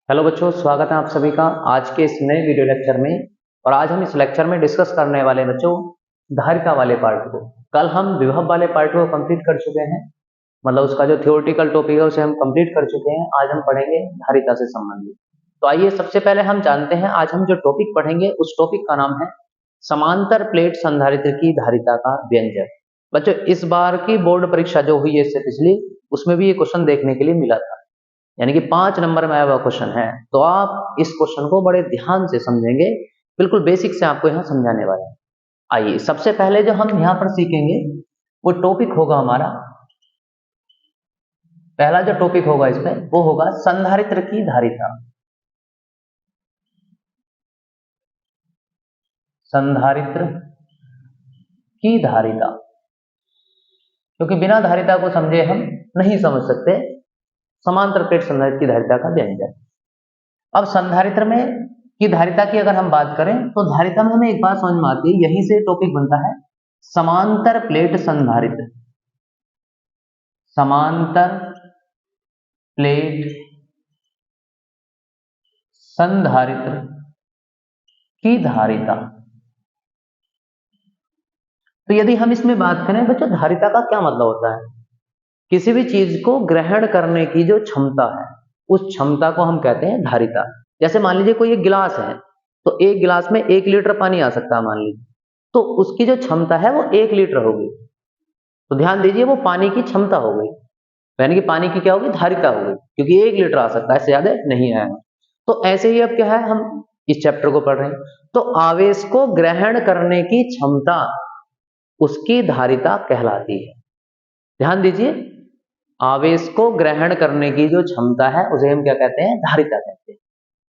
Hello बच्चों, स्वागत है आप सभी का आज के इस नए वीडियो लेक्चर में। और आज हम इस लेक्चर में डिस्कस करने वाले बच्चों धारिता वाले पार्ट को। कल हम विभव वाले पार्ट को कंप्लीट कर चुके हैं, मतलब उसका जो थ्योरेटिकल टॉपिक है उसे हम कंप्लीट कर चुके हैं। आज हम पढ़ेंगे धारिता से संबंधित। तो आइए सबसे पहले हम जानते हैं, आज हम जो टॉपिक पढ़ेंगे उस टॉपिक का नाम है समांतर प्लेट संधारित्र की धारिता का व्यंजक। बच्चों, इस बार की बोर्ड परीक्षा जो हुई है इससे पिछली, उसमें भी ये क्वेश्चन देखने के लिए मिला था, यानी कि 5 नंबर में आया हुआ क्वेश्चन है। तो आप इस क्वेश्चन को बड़े ध्यान से समझेंगे, बिल्कुल बेसिक से आपको यहाँ समझाने वाले हैं। आइए सबसे पहले जो हम यहाँ पर सीखेंगे वो टॉपिक होगा हमारा, पहला जो टॉपिक होगा इसमें वो होगा संधारित्र की धारिता। संधारित्र की धारिता, क्योंकि बिना धारिता को समझे हम नहीं समझ सकते समांतर प्लेट संधारित्र की धारिता का व्यंजक। अब संधारित्र में की धारिता की अगर हम बात करें तो धारिता में हमें एक बात समझ में आती है, यहीं से टॉपिक बनता है समांतर प्लेट संधारित्र। समांतर प्लेट संधारित्र की धारिता। तो यदि हम इसमें बात करें बच्चों, धारिता का क्या मतलब होता है? किसी भी चीज को ग्रहण करने की जो क्षमता है उस क्षमता को हम कहते हैं धारिता। जैसे मान लीजिए कोई एक गिलास है, तो एक गिलास में 1 लीटर पानी आ सकता है मान लीजिए, तो उसकी जो क्षमता है वो 1 लीटर होगी। तो ध्यान दीजिए, वो पानी की क्षमता हो गई, यानी कि पानी की क्या होगी? धारिता हो गई, क्योंकि 1 लीटर आ सकता है, इससे ज्यादा नहीं आएगा। तो ऐसे ही अब क्या है, हम इस चैप्टर को पढ़ रहे हैं, तो आवेश को ग्रहण करने की क्षमता उसकी धारिता कहलाती है। ध्यान दीजिए, आवेश को ग्रहण करने की जो क्षमता है उसे हम क्या कहते हैं? धारिता कहते हैं।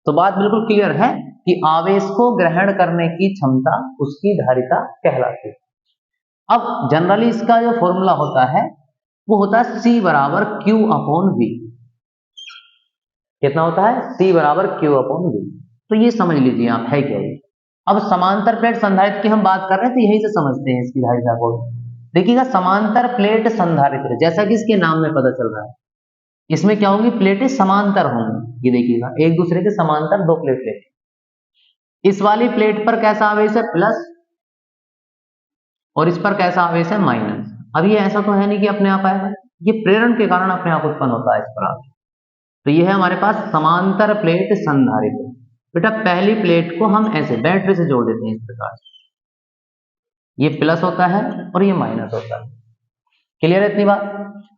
तो बात बिल्कुल क्लियर है कि आवेश को ग्रहण करने की क्षमता उसकी धारिता कहलाती है। अब जनरली इसका जो फॉर्मूला होता है वो होता है C बराबर Q अपॉन V। कितना होता है? C बराबर Q अपॉन V। तो ये समझ लीजिए आप है क्या ये। अब समांतर प्लेट संधारित्र की हम बात कर रहे हैं, तो यही से समझते हैं इसकी धारिता को। देखिएगा, समांतर प्लेट संधारित्र जैसा कि इसके नाम में पता चल रहा है, इसमें क्या होंगी? प्लेटें समांतर होंगी। ये देखिएगा, एक दूसरे के समांतर 2 प्लेट। इस वाली प्लेट पर कैसा आवेश है? प्लस, और इस पर कैसा आवेश है? माइनस। अब ये ऐसा तो है नहीं कि अपने आप आएगा, ये प्रेरण के कारण अपने आप उत्पन्न होता है इस पर आवेश। तो ये है हमारे पास समांतर प्लेट संधारित्र। बेटा, पहली प्लेट को हम ऐसे बैटरी से जोड़ देते हैं इस प्रकार से, ये प्लस होता है और ये माइनस होता है। क्लियर है इतनी बात?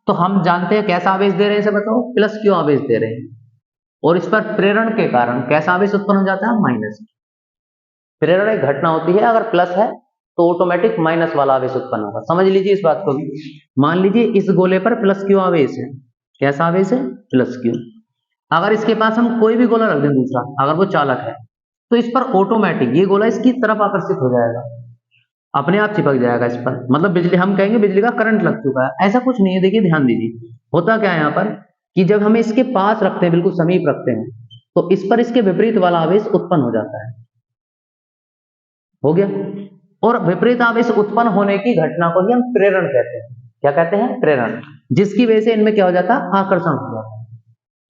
तो हम जानते हैं कैसा आवेश दे रहे हैं, इसे बताओ, प्लस क्यों आवेश दे रहे हैं, और इस पर प्रेरण के कारण कैसा आवेश उत्पन्न हो जाता है? माइनस। प्रेरण एक घटना होती है, अगर प्लस है तो ऑटोमेटिक माइनस वाला आवेश उत्पन्न होगा। समझ लीजिए इस बात को भी। मान लीजिए इस गोले पर प्लस क्यू आवेश है। कैसा आवेश है? Plus Q. अगर इसके पास हम कोई भी गोला रख दें दूसरा, अगर वो चालक है, तो इस पर ऑटोमेटिक ये गोला इसकी तरफ आकर्षित हो जाएगा, अपने आप चिपक जाएगा इस पर। मतलब बिजली, हम कहेंगे बिजली का करंट लग चुका है, ऐसा कुछ नहीं है। देखिए ध्यान दीजिए, होता क्या है यहाँ पर कि जब हम इसके पास रखते हैं, बिल्कुल समीप रखते हैं, तो इस पर इसके विपरीत वाला आवेश उत्पन्न हो जाता है। हो गया। और विपरीत आवेश उत्पन्न होने की घटना को ही हम प्रेरण कहते हैं। क्या कहते हैं? प्रेरण। जिसकी वजह से इनमें क्या हो जाता है? आकर्षण हो जाता है,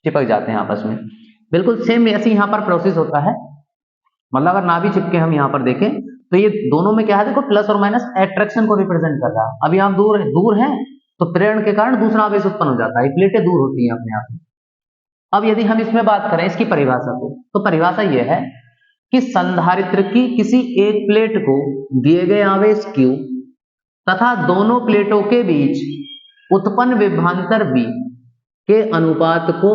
चिपक जाते हैं आपस में। बिल्कुल सेम ऐसे यहाँ पर प्रोसेस होता है। मतलब अगर ना भी चिपके हम यहाँ पर देखें, तो ये दोनों में क्या है? देखो, प्लस और माइनस एट्रैक्शन को रिप्रेजेंट कर रहा है। अभी आप दूर हैं तो प्रेरण के कारण दूसरा आवेश उत्पन्न हो जाता है, प्लेटें दूर होती हैं अपने आप में। अब यदि हम इसमें बात करें इसकी परिभाषा को, तो परिभाषा यह है कि संधारित्र की किसी एक प्लेट को दिए गए आवेश Q तथा दोनों प्लेटों के बीच उत्पन्न विभवांतर V के अनुपात को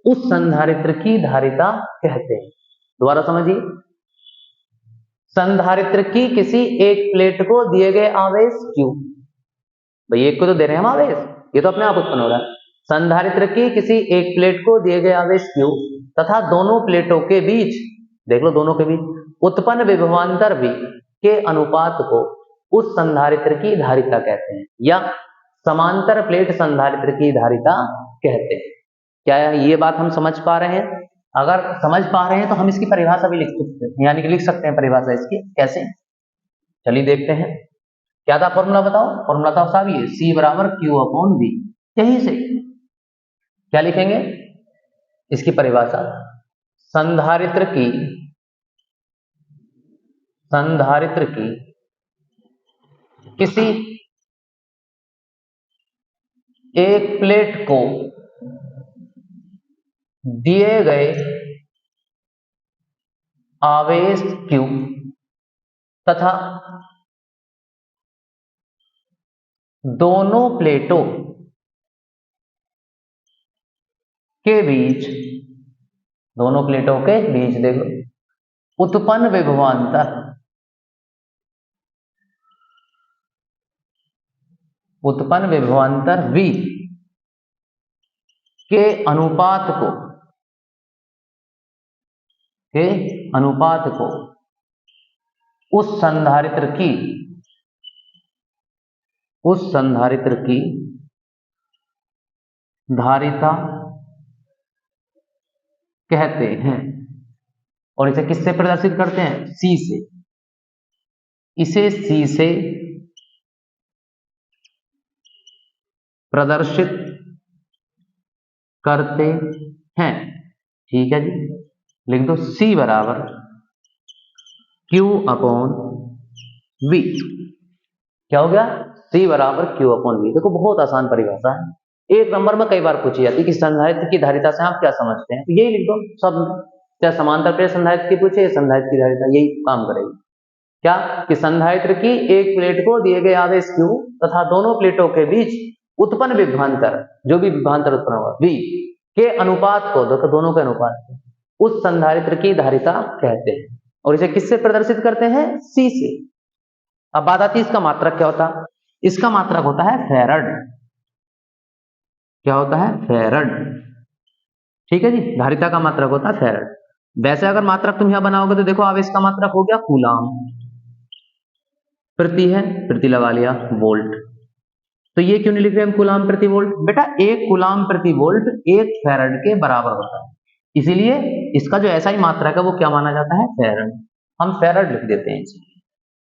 उस संधारित्र की धारिता कहते हैं। दोबारा समझिए, संधारित्र की किसी एक प्लेट को दिए गए आवेश Q, भाई एक को तो दे रहे हैं हम आवेश, ये तो अपने आप उत्पन्न हो रहा है। संधारित्र की किसी एक प्लेट को दिए गए आवेश Q तथा दोनों प्लेटों के बीच, देख लो, दोनों के बीच उत्पन्न विभवांतर V के अनुपात को उस संधारित्र की धारिता कहते हैं, या समांतर प्लेट संधारित्र की धारिता कहते हैं। क्या ये बात हम समझ पा रहे हैं? अगर समझ पा रहे हैं तो हम इसकी परिभाषा भी लिख सकते हैं, यानी कि लिख सकते हैं परिभाषा इसकी। कैसे? चलिए देखते हैं। क्या था फॉर्मूला? बताओ। फॉर्मूला था साहब ये C बराबर Q अपॉन V। यहीं से क्या लिखेंगे? इसकी परिभाषा संधारित्र की किसी एक प्लेट को दिए गए आवेश Q तथा दोनों प्लेटों के बीच देखो उत्पन्न विभवांतर V के अनुपात को उस संधारित्र की धारिता कहते हैं। और इसे किससे प्रदर्शित करते हैं? C से। इसे C से प्रदर्शित करते हैं। ठीक है जी, लिख दो C बराबर Q अपॉन V। क्या हो गया? C बराबर Q अपॉन V। देखो बहुत आसान परिभाषा है, एक नंबर में कई बार पूछी जाती है कि संधारित्र की धारिता से आप क्या समझते हैं, तो यही लिख दो सब। क्या समांतर प्लेट संधारित्र की पूछे, संधारित्र की धारिता यही काम करेगी। क्या कि संधारित्र की एक प्लेट को दिए गए आवेश Q तथा दोनों प्लेटों के बीच उत्पन्न विभवांतर, जो भी विभवांतर उत्पन्न हुआ V के अनुपात को, देखो दोनों के अनुपात को, उस संधारित्र की धारिता कहते हैं। और इसे किससे प्रदर्शित करते हैं? C से। अब बात आती है इसका मात्रक क्या होता है? इसका मात्रक होता है फैरड। क्या होता है? फैरड। ठीक है जी, धारिता का मात्रक होता है फैरड। वैसे अगर मात्रक तुम यहां बनाओगे तो देखो आवेश का मात्रक हो गया कूलाम, प्रति है, प्रति लगा लिया वोल्ट। तो ये क्यों नहीं लिख रहे हम कूलाम प्रति वोल्ट? बेटा एक कूलाम प्रति वोल्ट एक फैरड के बराबर होता है, इसीलिए इसका जो ऐसा ही मात्रक है वो क्या माना जाता है? फैरड। हम फैरड लिख देते हैं इसे।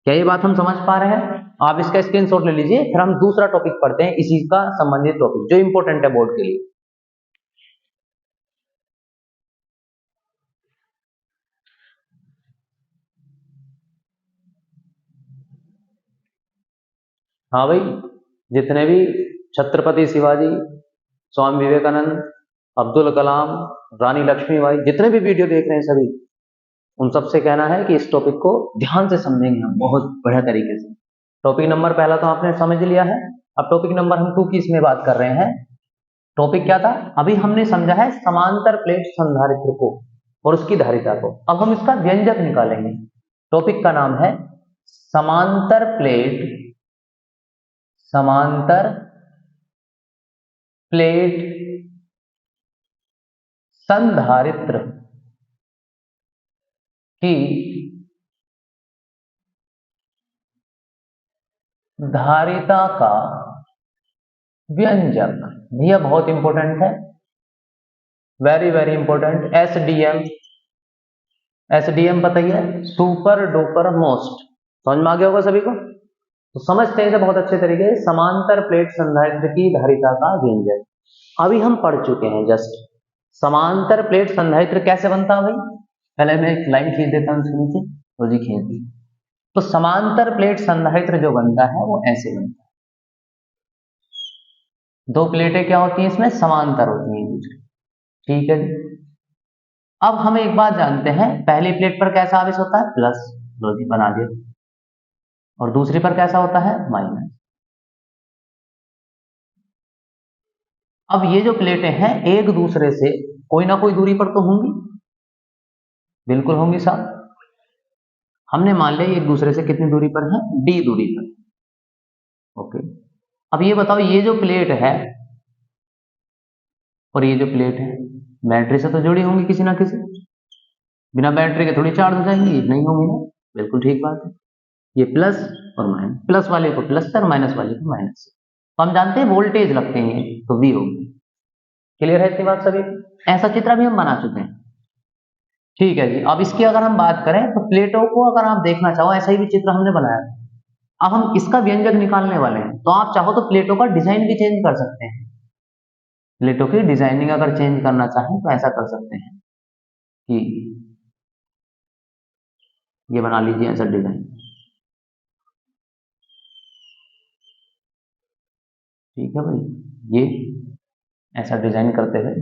क्या ये बात हम समझ पा रहे हैं? आप इसका स्क्रीनशॉट ले लीजिए, फिर हम दूसरा टॉपिक पढ़ते हैं, इसी का संबंधित टॉपिक जो इंपॉर्टेंट है बोर्ड के लिए। हाँ भाई, जितने भी छत्रपति शिवाजी, स्वामी विवेकानंद, अब्दुल कलाम, रानी लक्ष्मीबाई, जितने भी वीडियो देख रहे हैं सभी, उन सबसे कहना है कि इस टॉपिक को ध्यान से समझेंगे हम बहुत बढ़िया तरीके से। टॉपिक नंबर पहला तो आपने समझ लिया है, अब टॉपिक नंबर हम 2 की इसमें बात कर रहे हैं। टॉपिक क्या था? अभी हमने समझा है समांतर प्लेट संधारित्र को और उसकी धारिता को। अब हम इसका व्यंजक निकालेंगे। टॉपिक का नाम है समांतर प्लेट संधारित्र की धारिता का व्यंजक। यह बहुत इंपॉर्टेंट है, वेरी वेरी इंपॉर्टेंट। एसडीएम पता ही है, सुपर डुपर मोस्ट। समझ में आ गया होगा सभी को, तो समझते हैं इसे बहुत अच्छे तरीके से। समांतर प्लेट संधारित्र की धारिता का व्यंजक अभी हम पढ़ चुके हैं जस्ट। समांतर प्लेट संधारित्र कैसे बनता है भाई? पहले मैं एक लाइन खींच देता हूं इसके नीचे, तो जी खींच दी। तो समांतर प्लेट संधारित्र जो बनता है वो ऐसे बनता है। दो प्लेटें क्या होती हैं इसमें? समांतर होती हैं दूसरी। ठीक है, अब हम एक बात जानते हैं, पहली प्लेट पर कैसा आवेश होता है? प्लस, लो जी बना दिया। और दूसरी पर कैसा होता है? माइनस। अब ये जो प्लेटें हैं एक दूसरे से कोई ना कोई दूरी पर तो होंगी, बिल्कुल होंगी साहब। हमने मान लिया एक दूसरे से कितनी दूरी पर है? d दूरी पर। ओके, अब ये बताओ, ये जो प्लेट है और ये जो प्लेट है बैटरी से तो जुड़ी होंगी किसी ना किसी, बिना बैटरी के थोड़ी चार्ज हो जाएंगी, नहीं होंगी ना? बिल्कुल ठीक बात है। ये प्लस और माइनस, प्लस वाले को प्लस से और माइनस वाले को माइनस से। तो हम जानते हैं वोल्टेज लगते हैं तो V होगी। क्लियर है इतनी बात सभी? ऐसा चित्र भी हम बना चुके हैं। ठीक है जी, अब इसकी अगर हम बात करें तो प्लेटों को अगर आप देखना चाहो, ऐसा ही भी चित्र हमने बनाया है। अब हम इसका व्यंजक निकालने वाले हैं, तो आप चाहो तो प्लेटों का डिजाइन भी चेंज कर सकते हैं। प्लेटों की डिजाइनिंग अगर चेंज करना चाहें तो ऐसा कर सकते हैं। कि ये बना लीजिए ऐसा डिजाइन, ठीक है भाई। ये ऐसा डिजाइन करते हुए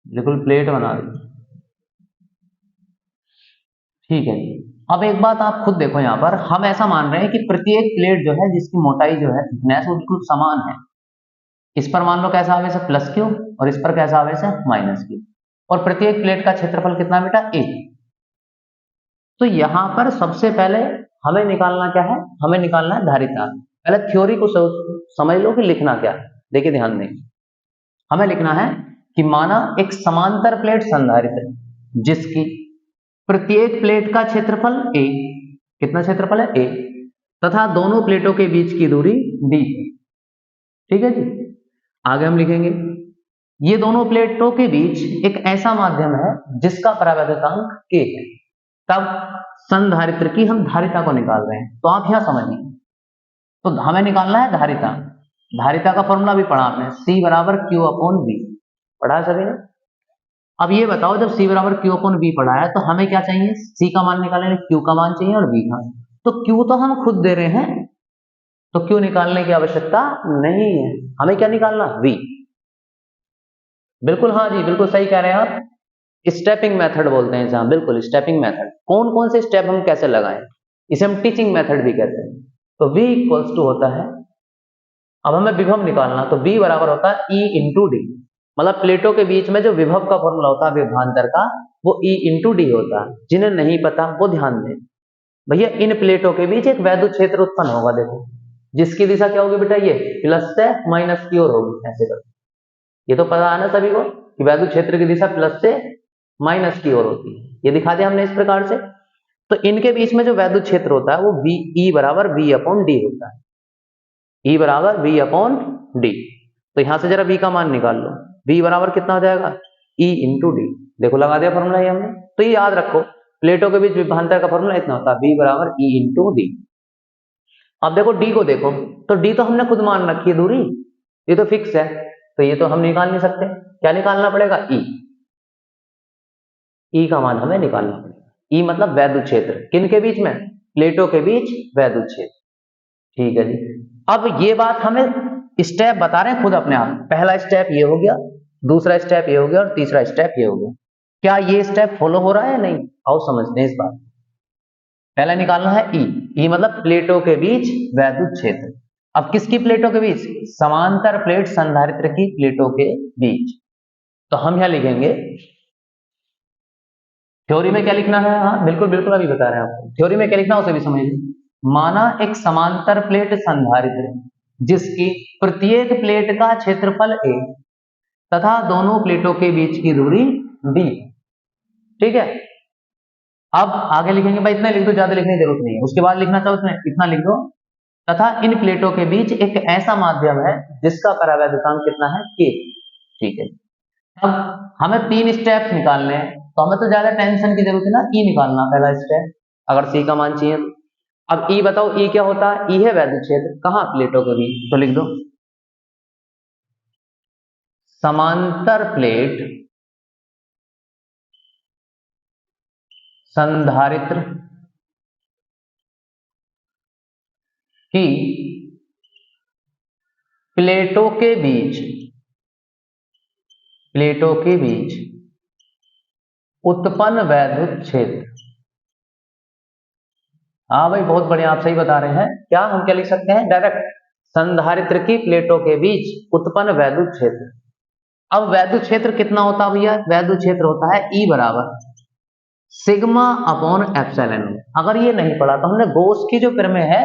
बिल्कुल प्लेट बना दी, ठीक है। अब एक बात आप खुद देखो, यहाँ पर हम ऐसा मान रहे हैं कि प्रत्येक प्लेट जो है जिसकी मोटाई जो है थिकनेस वो बिल्कुल समान है। इस पर मान लो कैसा आवेश है प्लस क्यू, और इस पर कैसा आवेश है माइनस क्यू, और प्रत्येक प्लेट का क्षेत्रफल कितना बेटा ए। तो यहाँ पर सबसे पहले हमें निकालना क्या है, हमें निकालना है धारिता। पहले थ्योरी को समझ लो कि लिखना क्या है। देखिए ध्यान दें, हमें लिखना है कि माना एक समांतर प्लेट संधारित्र जिसकी प्रत्येक प्लेट का क्षेत्रफल ए, कितना क्षेत्रफल है ए, तथा दोनों प्लेटों के बीच की दूरी डी, ठीक है जी। आगे हम लिखेंगे ये दोनों प्लेटों के बीच एक ऐसा माध्यम है जिसका परावैद्युतांक के है। तब संधारित्र की हम धारिता को निकाल रहे हैं, तो आप यहां समझिए, तो हमें निकालना है धारिता। धारिता का फॉर्मूला भी पढ़ा आपने, C बराबर Q अपॉन V, पढ़ा है सभी ने। अब ये बताओ जब C बराबर Q अपॉन V पढ़ा है तो हमें क्या चाहिए, C का मान निकालने, Q का मान चाहिए और V का। तो Q तो हम खुद दे रहे हैं, तो Q निकालने की आवश्यकता नहीं है, हमें क्या निकालना V। बिल्कुल हाँ जी, बिल्कुल सही कह रहे हैं आप, स्टेपिंग मेथड बोलते हैं जहां, बिल्कुल स्टेपिंग मेथड। कौन कौन से स्टेप हम कैसे लगाएं, इसे हम टीचिंग मेथड भी कहते हैं। तो V इक्वल्स टू होता है, अब हमें विभव निकालना, तो V बराबर होता है E इंटू डी, मतलब प्लेटों के बीच में जो विभव का फॉर्मूला होता है विभवांतर का, वो E इंटू डी होता है। जिन्हें नहीं पता वो ध्यान दें भैया, इन प्लेटों के बीच एक वैद्युत क्षेत्र उत्पन्न होगा, देखो जिसकी दिशा क्या होगी बेटा, ये प्लस से माइनस की ओर होगी, ऐसे कर, ये तो पता है ना सभी को कि वैद्युत क्षेत्र की दिशा प्लस से माइनस की ओर होती है, ये दिखा दिया हमने इस प्रकार से। तो इनके बीच में जो वैद्युत क्षेत्र होता है वो V E बराबर V अपॉन डी होता है, E बराबर V अपॉन डी। तो यहां से जरा V का मान निकाल लो, V बराबर कितना हो जाएगा E इंटू डी, देखो लगा दिया फॉर्मूला ये हमने। तो ये याद रखो, प्लेटों के बीच विभवांतर का फॉर्मूला इतना होता है V बराबर E इंटू डी। अब देखो D को देखो, तो D तो हमने खुद मान रखी है दूरी, ये तो फिक्स है, तो ये तो हम निकाल नहीं सकते, क्या निकालना पड़ेगा E, E का मान हमें निकालना पड़ेगा। E मतलब वैद्युत क्षेत्र, किन के बीच में, प्लेटों के बीच वैद्युत क्षेत्र, ठीक है जी। अब ये बात हमें स्टेप बता रहे हैं खुद अपने आप, पहला स्टेप ये हो गया, दूसरा स्टेप ये हो गया और तीसरा स्टेप ये हो गया। क्या ये स्टेप फॉलो हो रहा है नहीं, आओ समझते हैं इस बात। पहला निकालना है E, E मतलब प्लेटों के बीच वैद्युत क्षेत्र। अब किसकी प्लेटों के बीच, समांतर प्लेट संधारित्र की प्लेटों के बीच। तो हम यहां लिखेंगे, थ्योरी में क्या लिखना है, हाँ बिल्कुल बिल्कुल अभी बता रहे हैं आपको, थ्योरी में क्या लिखना है उसे भी समझिए। माना एक समांतर प्लेट संधारित्र जिसकी प्रत्येक प्लेट का क्षेत्रफल A तथा दोनों प्लेटों के बीच की दूरी D, ठीक है। अब आगे लिखेंगे भाई, इतना लिख दो, ज्यादा लिखने की जरूरत नहीं है, उसके बाद लिखना चाहो उसमें इतना लिख दो, तथा इन प्लेटों के बीच एक ऐसा माध्यम है जिसका परावैद्युतांक कितना है K, ठीक है। अब हमें 3 स्टेप्स निकालने हैं, तो हमें तो ज्यादा टेंशन की जरूरत है ना, E निकालना पहला स्टेप, अगर C का मान चाहिए तो। अब E बताओ, E क्या होता है, E है वैद्युत क्षेत्र, कहां, प्लेटों के बीच, तो लिख दो समांतर प्लेट संधारित्र की प्लेटों के बीच उत्पन्न वैद्युत क्षेत्र। हाँ भाई बहुत बढ़िया, आप सही बता रहे हैं। क्या हम क्या लिख सकते हैं डायरेक्ट, संधारित्र की प्लेटों के बीच उत्पन्न वैद्युत क्षेत्र। अब वैद्युत क्षेत्र कितना होता है भैया, वैद्युत क्षेत्र होता है E बराबर सिग्मा अपॉन एप्सिलॉन। अगर ये नहीं पढ़ा तो हमने गॉस की जो प्रमेय है,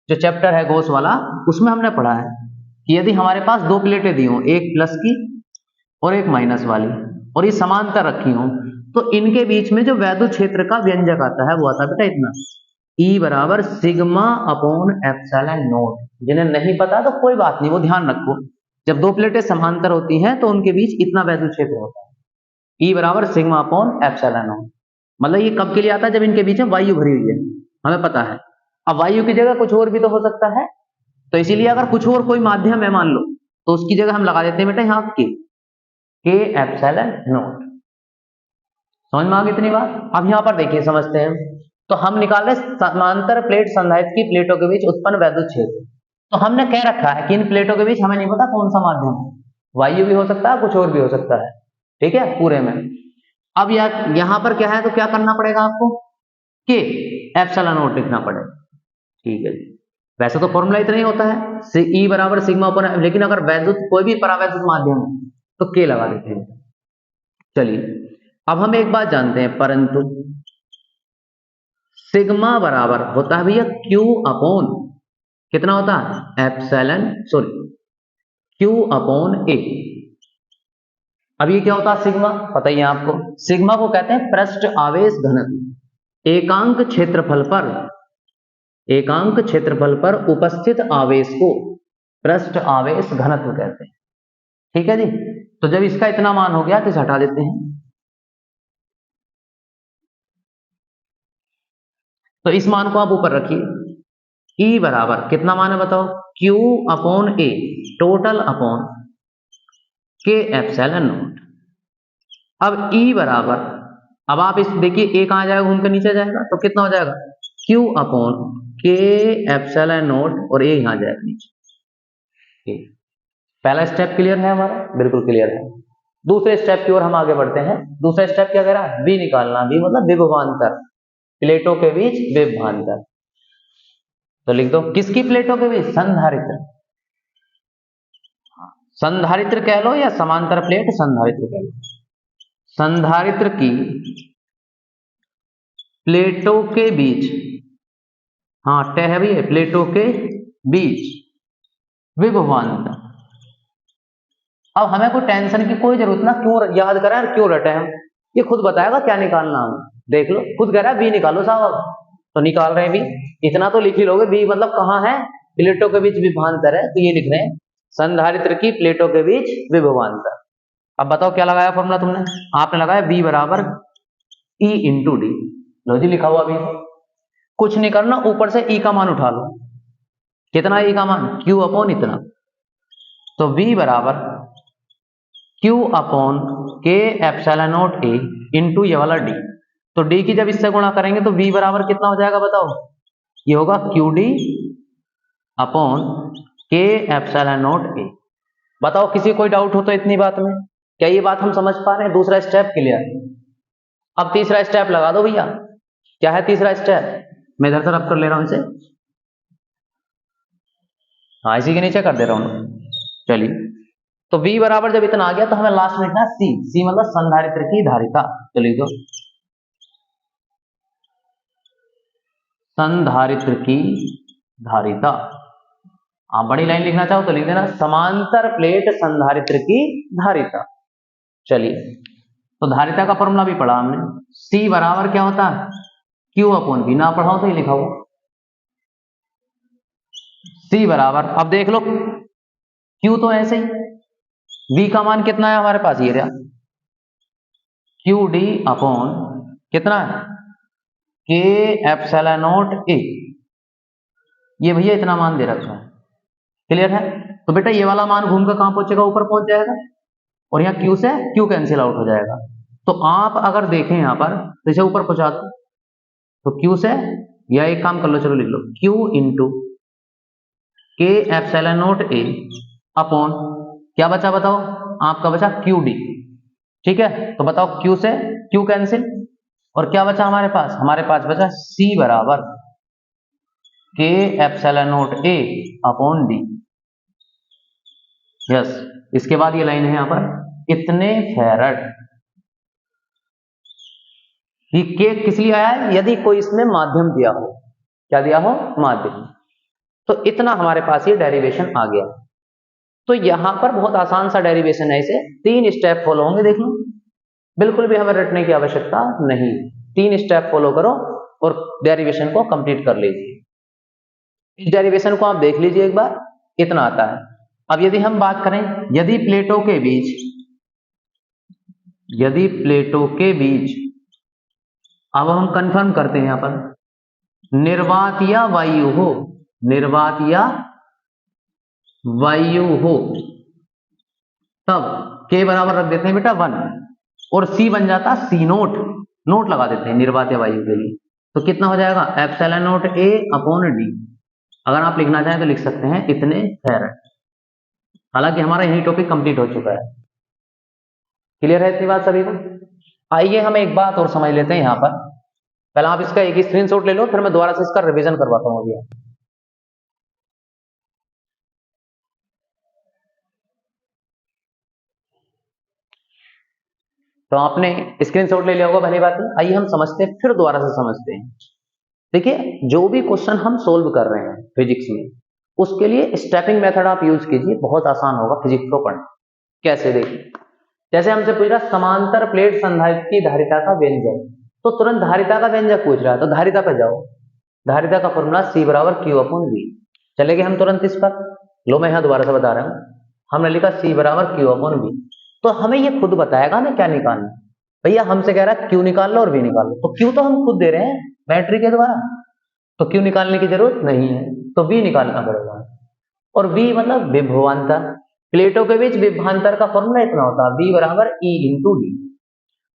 जो चैप्टर है गॉस वाला, उसमें हमने पढ़ा है कि यदि हमारे पास 2 प्लेटें दी हों, एक प्लस की और एक माइनस वाली, और ये समांतर रखी हों, तो इनके बीच में जो वैद्युत क्षेत्र का व्यंजक आता है वो आता है बेटा इतना, E बराबर सिग्मा अपॉन एप्सिलॉन नॉट। जिन्हें नहीं पता तो कोई बात नहीं, वो ध्यान रखो, जब 2 प्लेटें समांतर होती हैं तो उनके बीच इतना वैद्युत क्षेत्र होता है, E बराबर सिग्मा अपॉन एप्सिलॉन नॉट। मतलब ये कब के लिए आता है, जब इनके बीच में वायु भरी हुई है, हमें पता है। अब वायु की जगह कुछ और भी तो हो सकता है, तो इसीलिए अगर कुछ और कोई माध्यम है मान लो, तो उसकी जगह हम लगा देते हैं बेटा यहाँ के एप्सिलॉन नॉट। समझ में आ गई इतनी बात? अब यहाँ पर देखिए समझते हैं। तो हम निकाल रहे समांतर प्लेट संधारित्र की प्लेटों के बीच उत्पन्न वैद्युत क्षेत्र। तो हमने कह रखा है कि इन प्लेटों के बीच हमें नहीं पता कौन सा माध्यम है, वायु भी हो सकता है, कुछ और भी हो सकता है, ठीक है, पूरे में। अब यहाँ पर क्या है, तो क्या करना पड़ेगा आपको, के एप्सिलॉन नॉट लिखना पड़ेगा, ठीक है जी। वैसे तो फॉर्मूला इतना ही होता है, ई बराबर सिग्मा अपन, लेकिन अगर वैद्युत कोई भी परावैद्युत माध्यम है तो के लगा देते हैं। चलिए अब हम एक बात जानते हैं, परंतु सिग्मा बराबर होता है भैया क्यू अपॉन, कितना होता है, एप्सिलॉन क्यू अपॉन ए। अब ये क्या होता है सिग्मा, पता ही है आपको, सिग्मा को कहते हैं पृष्ठ आवेश घनत्व। एकांक क्षेत्रफल पर उपस्थित आवेश को पृष्ठ आवेश घनत्व कहते हैं, ठीक है जी। तो जब इसका इतना मान हो गया तो इसे हटा देते हैं। तो इस मान को आप ऊपर रखिए, E बराबर कितना मान है बताओ, Q अपॉन ए टोटल अपॉन के एप्सिलॉन नॉट। अब E बराबर, अब आप इस देखिए ए कहां जाएगा, घूम के नीचे जाएगा, तो कितना हो जाएगा, Q अपॉन के एप्सिलॉन नॉट, और ए यहां जाएगा नीचे। पहला स्टेप क्लियर है हमारा, बिल्कुल क्लियर है। दूसरे स्टेप की ओर हम आगे बढ़ते हैं। दूसरा स्टेप क्या कह रहा है, बी निकालना, बी मतलब विभवांतर, प्लेटों के बीच विभवांतर। तो लिख दो किसकी प्लेटों के बीच, संधारित्र, संधारित्र कह लो या समांतर प्लेट संधारित्र कह लो, संधारित्र की प्लेटों के बीच, हाँ टह है भी, प्लेटों के बीच विभवांतर। अब हमें कोई टेंशन की कोई जरूरत ना, क्यों याद करें और क्यों रटे हम, ये खुद बताएगा क्या निकालना हमें, देख लो खुद कह रहा है बी निकालो साहब, तो निकाल रहे हैं बी। इतना तो लिख ही लोगे, बी मतलब कहाँ है, प्लेटों के बीच विभवांतर है, तो ये लिख रहे हैं संधारित्र की प्लेटों के बीच विभवांतर। अब बताओ क्या लगाया फॉर्मूला तुमने, आपने लगाया बी बराबर ई इंटू डी। लो जी लिखा हुआ बी, कुछ नहीं करना, ऊपर से ई का मान उठा लो, कितना ई का मान, क्यू अपॉन इतना, तो बी बराबर क्यू अपॉन के एप्सिलॉन नॉट ए इंटू ये वाला डी। तो डी की जब इससे गुणा करेंगे तो v बराबर कितना हो जाएगा बताओ, ये होगा क्यू डी अपॉन के एप्सिलॉन नॉट ए। बताओ किसी कोई डाउट हो तो इतनी बात में, क्या ये बात हम समझ पा रहे हैं? दूसरा स्टेप क्लियर। अब तीसरा स्टेप लगा दो भैया, क्या है तीसरा स्टेप, मैं इधर से रब कर ले रहा हूं इसे, हाँ इसी के नीचे कर दे रहा हूं। चलिए तो v बराबर जब इतना आ गया तो हमें लास्ट में लिखना है c, c मतलब संधारित्र की धारिता। तो लिख दो संधारित्र की धारिता। आप बड़ी लाइन लिखना चाहो तो लिख देना समांतर प्लेट संधारित्र की धारिता। चलिए तो धारिता का फॉर्मूला भी पढ़ा हमने, c बराबर क्या होता है, q अपॉन v, ना पढ़ाओ तो ये लिखा हुआ c बराबर, अब देख लो q तो ऐसे ही, v का मान कितना है हमारे पास, ये रहा क्यू डी अपॉन कितना है, के एप्सिलॉन नॉट ए, ये भैया इतना मान दे रखा है, क्लियर है। तो बेटा ये वाला मान घूम कर कहां पहुंचेगा, ऊपर पहुंच जाएगा, और यहाँ क्यू से क्यू कैंसिल आउट हो जाएगा। तो आप अगर देखें यहां पर तो इसे ऊपर पहुंचा दो, तो क्यू से, या एक काम कर लो, चलो लिख लो क्यू इंटू के एप्सिलॉन नॉट ए अपॉन क्या बचा बताओ, आपका बचा क्यू डी, ठीक है। तो बताओ क्यू से क्यू कैंसिल, और क्या बचा हमारे पास बचा c बराबर के epsilon not a upon D. Yes, इसके बाद ये लाइन है यहां पर, इतने फैरड। ये के किस लिए आया है, यदि कोई इसमें माध्यम दिया हो, क्या दिया हो, माध्यम, तो इतना हमारे पास ये डेरिवेशन आ गया। तो यहां पर बहुत आसान सा डेरिवेशन है, इसे 3 स्टेप फॉलो होंगे, देख लो बिल्कुल भी हमें रटने की आवश्यकता नहीं, 3 स्टेप फॉलो करो और डेरिवेशन को कंप्लीट कर लीजिए। इस डेरिवेशन को आप देख लीजिए एक बार, इतना आता है। अब यदि हम बात करें, यदि प्लेटों के बीच अब हम कंफर्म करते हैं यहां पर, निर्वात या वायु हो, निर्वात या वायु हो तब के बराबर रख देते हैं बेटा 1 और सी बन जाता सी नोट, नोट लगा देते हैं निर्वात वायु के लिए। तो कितना हो जाएगा एप्सिलॉन नोट ए अपॉन डी। अगर आप लिखना चाहें तो लिख सकते हैं इतने फैराड। हालांकि हमारा यही टॉपिक कंप्लीट हो चुका है। क्लियर है इतनी बात सभी को? आइए हम एक बात और समझ लेते हैं यहाँ पर। पहले आप इसका एक स्क्रीनशॉट ले लो, फिर मैं दोबारा से इसका रिवीजन करवाता हूँ अभी। तो आपने स्क्रीनशॉट ले लिया होगा, भली बात है। आइए हम समझते हैं, फिर दोबारा से समझते हैं। देखिए, जो भी क्वेश्चन हम सोल्व कर रहे हैं फिजिक्स में, उसके लिए स्टेपिंग मेथड आप यूज कीजिए, बहुत आसान होगा फिजिक्स को पढ़ना। कैसे? देखिए, जैसे हमसे पूछ रहा समांतर प्लेट संधारित्र की धारिता का व्यंजक, तो तुरंत धारिता का व्यंजक पूछ रहा है, तो धारिता पर जाओ। धारिता का फॉर्मूला C बराबर Q अपॉन V। चले गए हम तुरंत इस पर। लो मैं यहाँ दोबारा से बता रहा हूँ, हमने लिखा C बराबर Q अपॉन V। तो हमें ये खुद बताएगा हमें क्या निकालना। भैया हमसे कह रहा है Q निकाल लो और V निकाल लो, तो Q तो हम खुद दे रहे हैं बैटरी के द्वारा, तो Q निकालने की जरूरत नहीं है, तो V निकालना पड़ेगा। और V मतलब विभवांतर। प्लेटों के बीच विभवांतर का फॉर्मूला इतना होता है V बराबर E इंटू डी।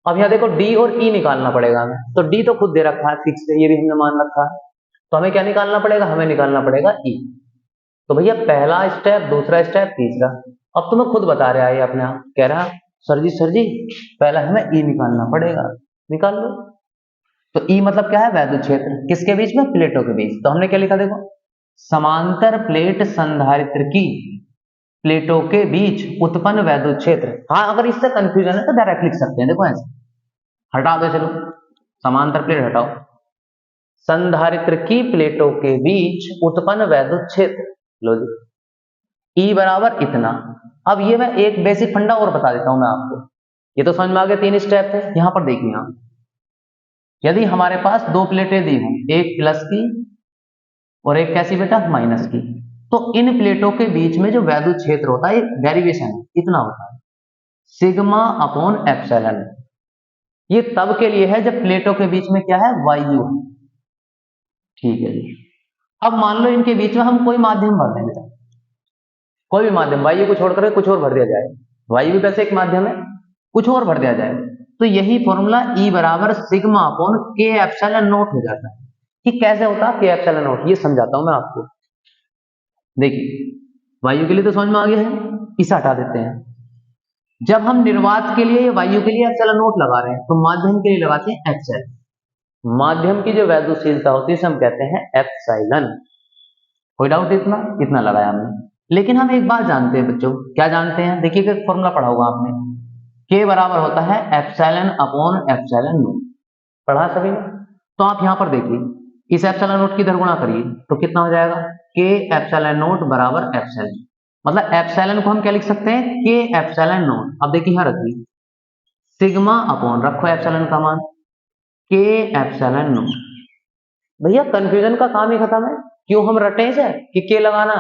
अब यहाँ देखो D और E निकालना पड़ेगा हमें, तो D तो खुद दे रखा है फिक्स है, ये भी हमने मान रखा है। तो हमें क्या निकालना पड़ेगा? हमें निकालना पड़ेगा E। तो भैया पहला स्टेप, दूसरा स्टेप, तीसरा। अब तुम्हें खुद बता रहा है ये अपने आप, कह रहा सर जी पहला हमें E निकालना पड़ेगा। निकाल लो। तो E मतलब क्या है? वैद्युत क्षेत्र। किसके बीच में? प्लेटों के बीच। तो हमने क्या लिखा देखो, समांतर प्लेट संधारित्र की प्लेटों के बीच उत्पन्न वैद्युत क्षेत्र। हाँ, अगर इससे कंफ्यूजन है तो डायरेक्ट लिख सकते हैं, देखो ऐसे हटा दो। चलो समांतर प्लेट हटाओ, संधारित्र की प्लेटों के बीच उत्पन्न वैद्युत क्षेत्र। लो जी, E बराबर इतना। अब ये मैं एक बेसिक फंडा और बता देता हूं मैं आपको, ये तो समझ में आ गया। 3 स्टेप थे। यहां पर देखिए आप, यदि हमारे पास 2 प्लेटें दी हों, एक प्लस की और एक कैसी बेटा? माइनस की, तो इन प्लेटों के बीच में जो वैद्युत क्षेत्र होता है, डेरिवेशन इतना होता है सिग्मा अपॉन एप्सिलॉन। ये तब के लिए है जब प्लेटों के बीच में क्या है? वायु है। ठीक है जी। अब मान लो इनके बीच में हम कोई माध्यम भर दें बेटा, कोई भी माध्यम, वायु को छोड़कर कुछ और भर दिया जाए। वायु भी वैसे एक माध्यम है, कुछ और भर दिया जाए, तो यही फॉर्मूला E बराबर सिग्मा अपॉन के एप्सिलॉन नोट हो जाता है। कि कैसे होता है के एप्सिलॉन नोट, ये समझाता हूं मैं आपको। देखिए, वायु के लिए तो समझ में आ गया है, इसे हटा देते हैं। जब हम निर्वात के लिए, वायु के लिए एप्सिलॉन नोट लगा रहे हैं, तो माध्यम के लिए लगाते हैं एप्सिलॉन। माध्यम की जो वैद्युशीलता होती है उसे हम कहते हैं एप्सिलॉन। कोई डाउट? इतना लगाया हमने। लेकिन हम एक बात जानते हैं बच्चों, क्या जानते हैं? देखिए, फॉर्मूला पढ़ा होगा आपने, के बराबर होता है एप्सिलॉन अपॉन एप्सिलॉन नोट। पढ़ा सभी ने? तो आप यहां पर देखिए, इस एप्सिलॉन नोट की इधर गुणा करिए, तो कितना हो जाएगा? के एप्सिलॉन नोट बराबर एप्सिलॉन। मतलब एप्सिलॉन को हम क्या लिख सकते हैं? के एप्सिलॉन नोट। अब देखिए यहां रखिए, सिग्मा अपॉन, रखो एप्सिलॉन का मान, के एप्सिलॉन नोट। भैया कंफ्यूजन का काम ही खत्म है। क्यों हम रटे इसे कि के लगाना?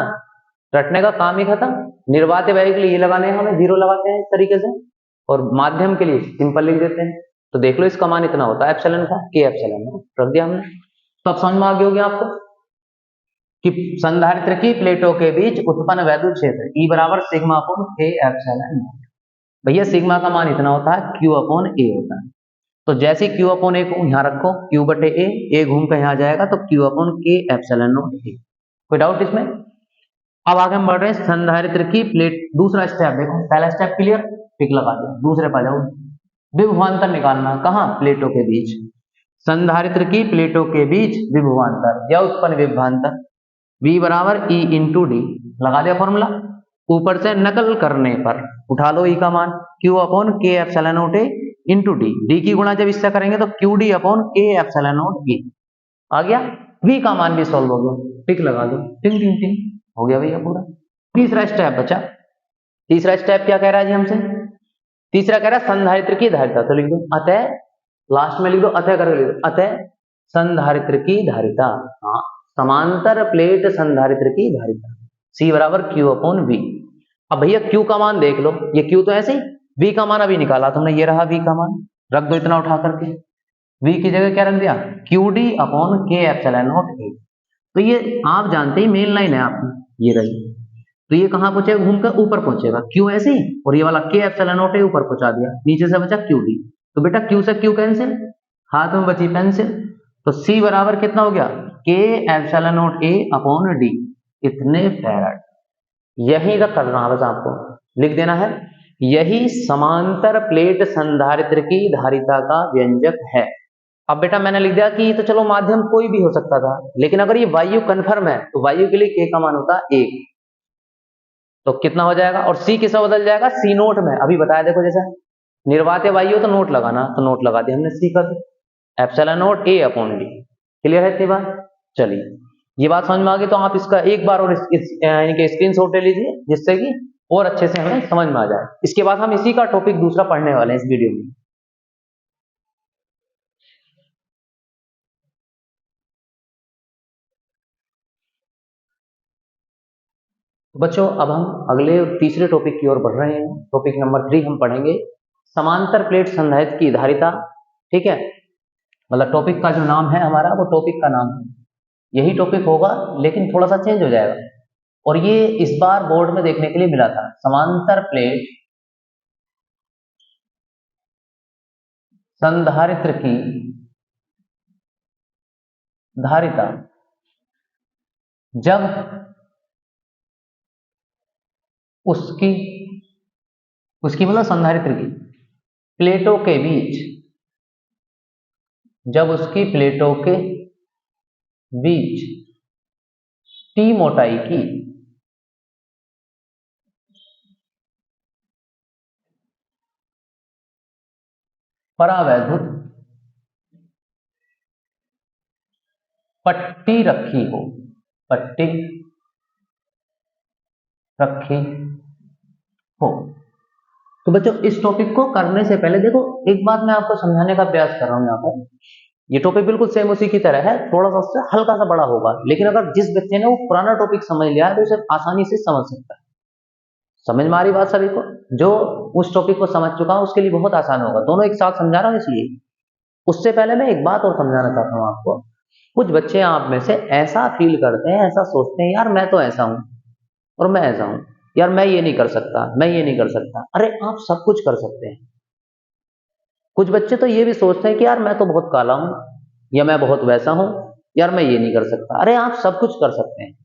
रटने का काम ही खत्म। निर्वात वायु के लिए ये लगाने हैं, हमें 0 लगाते हैं इस तरीके से, और माध्यम के लिए सिंपल लिख देते हैं। तो देख लो इसका मान इतना होता है एप्सिलॉन का, के एप्सिलॉन रख दिया हमने। तो अब समझ में आ गया होगा आपको कि संधारित्र की प्लेटों के बीच उत्पन्न वैद्युत क्षेत्र E बराबर सिग्मा अपॉन के एप्सिलॉन। भैया सिग्मा का मान इतना होता है, Q अपॉन ए होता है। तो जैसे Q अपॉन ए को यहाँ रखो, Q बटे ए घूम कर यहाँ जाएगा, तो Q अपॉन के एप्सिलॉन नोट ए। कोई डाउट इसमें? अब आगे हम बढ़ रहे हैं संधारित्र की प्लेट। दूसरा स्टेप देखो, पहला स्टेप क्लियर, टिक लगा दिया। दूसरे पर जाओ, विभवांतर निकालना। कहाँ? प्लेटों के बीच। संधारित्र की प्लेटों के बीच विभवांतर या उत्पन्न विभवांतर V बराबर E इंटू डी। लगा दिया फॉर्मूला। ऊपर से नकल करने पर उठा लो E का मान, Q अपॉन के एप्सिलॉन नोट ए इंटू डी। डी की गुणा जब इससे करेंगे तो QD अपॉन के एप्सिलॉन नोट E आ गया। V का मान भी सॉल्व हो गया, टिक लगा दो, टिंग टिंग टिंग, हो गया भैया पूरा। तीसरा स्टेप बचा। तीसरा स्टेप क्या कह रहा है जी हमसे? तीसरा कह रहा है संधारित्र की धारिता। तो लिख दो अतः, लास्ट में लिख दो अतः करके लिख दो, अतः संधारित्र की धारिता। हाँ, समांतर प्लेट संधारित्र की धारिता C बराबर Q अपॉन V। अब भैया Q का मान देख लो, ये Q तो ऐसे ही, V का मान अभी निकाला तुमने, ये रहा V का मान, रख दो इतना उठा करके। V की जगह क्या रख दिया? QD अपॉन के एप्सिलॉन नोट ए। तो ये आप जानते ही मेन लाइन है आपकी, ये रही। तो ये कहाँ पहुंचेगा, घूमकर ऊपर पहुंचेगा, क्यू ऐसे ही, और ये वाला के एप्सिलॉन नॉट ए ऊपर पहुंचा दिया, नीचे से बचा क्यू डी। तो बेटा क्यू से क्यू कैंसिल, हाथ में बची पेंसिल, तो सी बराबर कितना हो गया, के epsilon not a upon D, इतने फैराड। यही तक करना है, बस आपको लिख देना है, यही समांतर प्लेट संधारित्र की धारिता का व्यंजक है। अब बेटा मैंने लिख दिया कि तो चलो माध्यम कोई भी हो सकता था, लेकिन अगर ये वायु कन्फर्म है तो वायु के लिए के का मान होता है 1, तो कितना हो जाएगा, और सी किसमें बदल जाएगा, सी नोट में। अभी बताया देखो, जैसा निर्वात वायु तो नोट लगाना, तो नोट लगा दिया हमने सी का भी, एप्सिलॉन नोट ए अपॉन डी। क्लियर है इतनी बात? चलिए ये बात समझ में आ गई, तो आप इसका एक बार और इनके स्क्रीनशॉट ले लीजिए, जिससे कि और अच्छे से हमें समझ में आ जाए। इसके बाद हम इसी का टॉपिक दूसरा पढ़ने वाले हैं इस वीडियो में। तो बच्चों अब हम अगले तीसरे टॉपिक की ओर बढ़ रहे हैं। टॉपिक नंबर 3 हम पढ़ेंगे समांतर प्लेट संधारित्र की धारिता। ठीक है, मतलब टॉपिक का जो नाम है हमारा, वो टॉपिक का नाम है, यही टॉपिक होगा, लेकिन थोड़ा सा चेंज हो जाएगा। और ये इस बार बोर्ड में देखने के लिए मिला था, समांतर प्लेट संधारित्र की धारिता जब उसकी मतलब संधारित्र की प्लेटों के बीच, जब उसकी प्लेटों के बीच टी मोटाई की परावैद्युत पट्टी रखी हो, पट्टी रखी हो। तो बच्चों इस टॉपिक को करने से पहले देखो, एक बात मैं आपको समझाने का प्रयास कर रहा हूं यहाँ पर। ये टॉपिक बिल्कुल सेम उसी की तरह है, थोड़ा सा उससे हल्का सा बड़ा होगा, लेकिन अगर जिस बच्चे ने वो पुराना टॉपिक समझ लिया है तो उसे आसानी से समझ सकता है। समझ में आ रही बात सभी को? जो उस टॉपिक को समझ चुका है उसके लिए बहुत आसान होगा, दोनों एक साथ समझा रहा हूं इसलिए। उससे पहले मैं एक बात और समझाना चाहता हूं आपको। कुछ बच्चे आप में से ऐसा फील करते हैं, ऐसा सोचते हैं, यार मैं तो ऐसा हूं और मैं ऐसा हूं, यार मैं ये नहीं कर सकता, मैं ये नहीं कर सकता। अरे आप सब कुछ कर सकते हैं। कुछ बच्चे तो ये भी सोचते हैं कि यार मैं तो बहुत काला हूं, या मैं बहुत वैसा हूं, यार मैं ये नहीं कर सकता। अरे आप सब कुछ कर सकते हैं।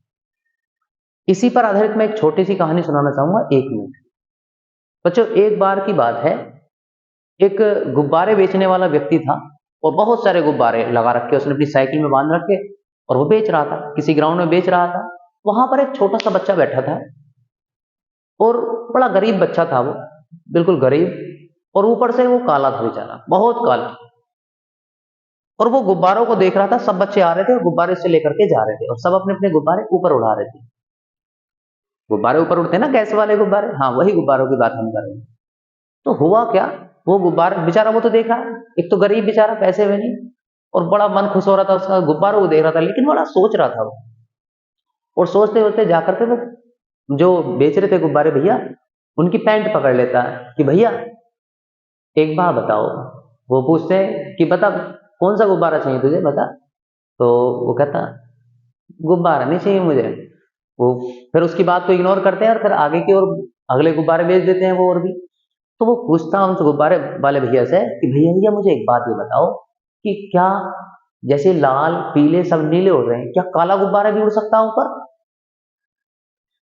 इसी पर आधारित मैं एक छोटी सी कहानी सुनाना चाहूंगा, 1 मिनट। बच्चों एक बार की बात है, एक गुब्बारे बेचने वाला व्यक्ति था, और बहुत सारे गुब्बारे लगा रखे उसने अपनी साइकिल में बांध रखे, और वो बेच रहा था, किसी ग्राउंड में बेच रहा था। वहां पर एक छोटा सा बच्चा बैठा था, और बड़ा गरीब बच्चा था वो, बिल्कुल गरीब, और ऊपर से वो काला था बेचारा, बहुत काला। और वो गुब्बारों को देख रहा था, सब बच्चे आ रहे थे और गुब्बारे से लेकर के जा रहे थे, और सब अपने अपने गुब्बारे ऊपर उड़ा रहे थे। गुब्बारे ऊपर उड़ते हैं ना, गैस वाले गुब्बारे, हाँ वही गुब्बारों की बात हम कर रहे हैं। तो हुआ क्या, वो गुब्बारे बेचारा वो तो देख रहा है, एक तो गरीब बेचारा, पैसे में नहीं, और बड़ा मन खुश हो रहा था उसका, गुब्बारों को देख रहा था, लेकिन बड़ा सोच रहा था वो। और सोचते सोचते जाकर के वो जो बेच रहे थे गुब्बारे भैया, उनकी पैंट पकड़ लेता है कि भैया एक बात बताओ। वो पूछते हैं कि बता कौन सा गुब्बारा चाहिए तुझे, बता। तो वो कहता गुब्बारा नहीं चाहिए मुझे। वो फिर उसकी बात को इग्नोर करते हैं और फिर आगे की ओर अगले गुब्बारे बेच देते हैं वो, और भी। तो वो पूछता उनसे गुब्बारे वाले भैया से कि भैया भैया मुझे एक बात ये बताओ कि क्या जैसे लाल पीले सब नीले उड़ रहे हैं, क्या काला गुब्बारा भी उड़ सकता है ऊपर?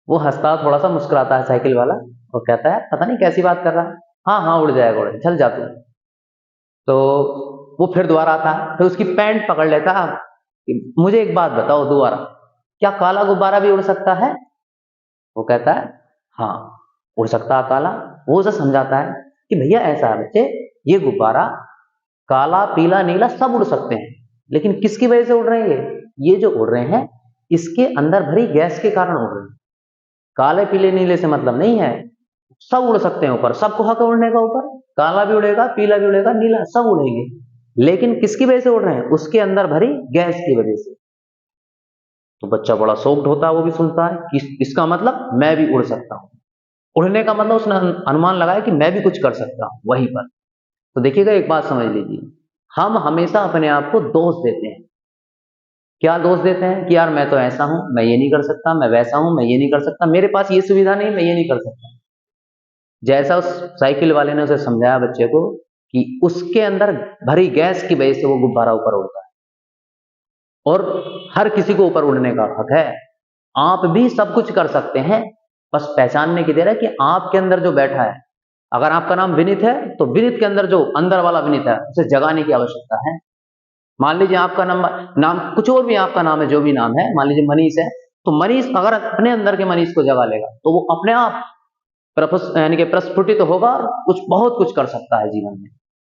वो हंसता थोड़ा सा मुस्कुराता है साइकिल वाला, और कहता है पता नहीं कैसी बात कर रहा है, हाँ हाँ उड़ जाएगा, उड़ चल जा तू। तो वो फिर दोबारा आता है, फिर उसकी पैंट पकड़ लेता है कि मुझे एक बात बताओ दोबारा, क्या काला गुब्बारा भी उड़ सकता है? वो कहता है हाँ उड़ सकता है काला। वो उसे समझाता है कि भैया ऐसा है बच्चे, ये गुब्बारा काला पीला नीला सब उड़ सकते हैं, लेकिन किसकी वजह से उड़ रहे हैं? ये जो उड़ रहे हैं इसके अंदर भरी गैस के कारण उड़ रहे हैं। काले पीले नीले से मतलब नहीं है, सब उड़ सकते हैं ऊपर, सबको हक है उड़ने का ऊपर, काला भी उड़ेगा पीला भी उड़ेगा नीला सब उड़ेंगे, लेकिन किसकी वजह से उड़ रहे हैं? उसके अंदर भरी गैस की वजह से। तो बच्चा बड़ा शॉक्ड होता है, वो भी सुनता है कि इसका मतलब मैं भी उड़ सकता हूं। उड़ने का मतलब उसने अनुमान लगाया कि मैं भी कुछ कर सकता हूं वहीं पर। तो देखिएगा एक बात समझ लीजिए, हम हमेशा अपने आप को दोष देते हैं क्या दोष देते हैं कि यार मैं तो ऐसा हूं, मैं ये नहीं कर सकता, मैं वैसा हूं, मैं ये नहीं कर सकता, मेरे पास ये सुविधा नहीं, मैं ये नहीं कर सकता। जैसा उस साइकिल वाले ने उसे समझाया बच्चे को कि उसके अंदर भरी गैस की वजह से वो गुब्बारा ऊपर उड़ता है, और हर किसी को ऊपर उड़ने का हक है। आप भी सब कुछ कर सकते हैं, बस पहचानने की देर है कि आपके अंदर जो बैठा है। अगर आपका नाम विनीत है तो विनीत के अंदर जो अंदर वाला विनीत है उसे जगाने की आवश्यकता है। मान लीजिए आपका नाम कुछ और भी, आपका नाम है जो भी नाम है, मान लीजिए मनीष है, तो मनीष अगर अपने अंदर के मनीष को जगा लेगा तो वो अपने आप यानी कि प्रस्फुटित होगा और बहुत कुछ कर सकता है जीवन में।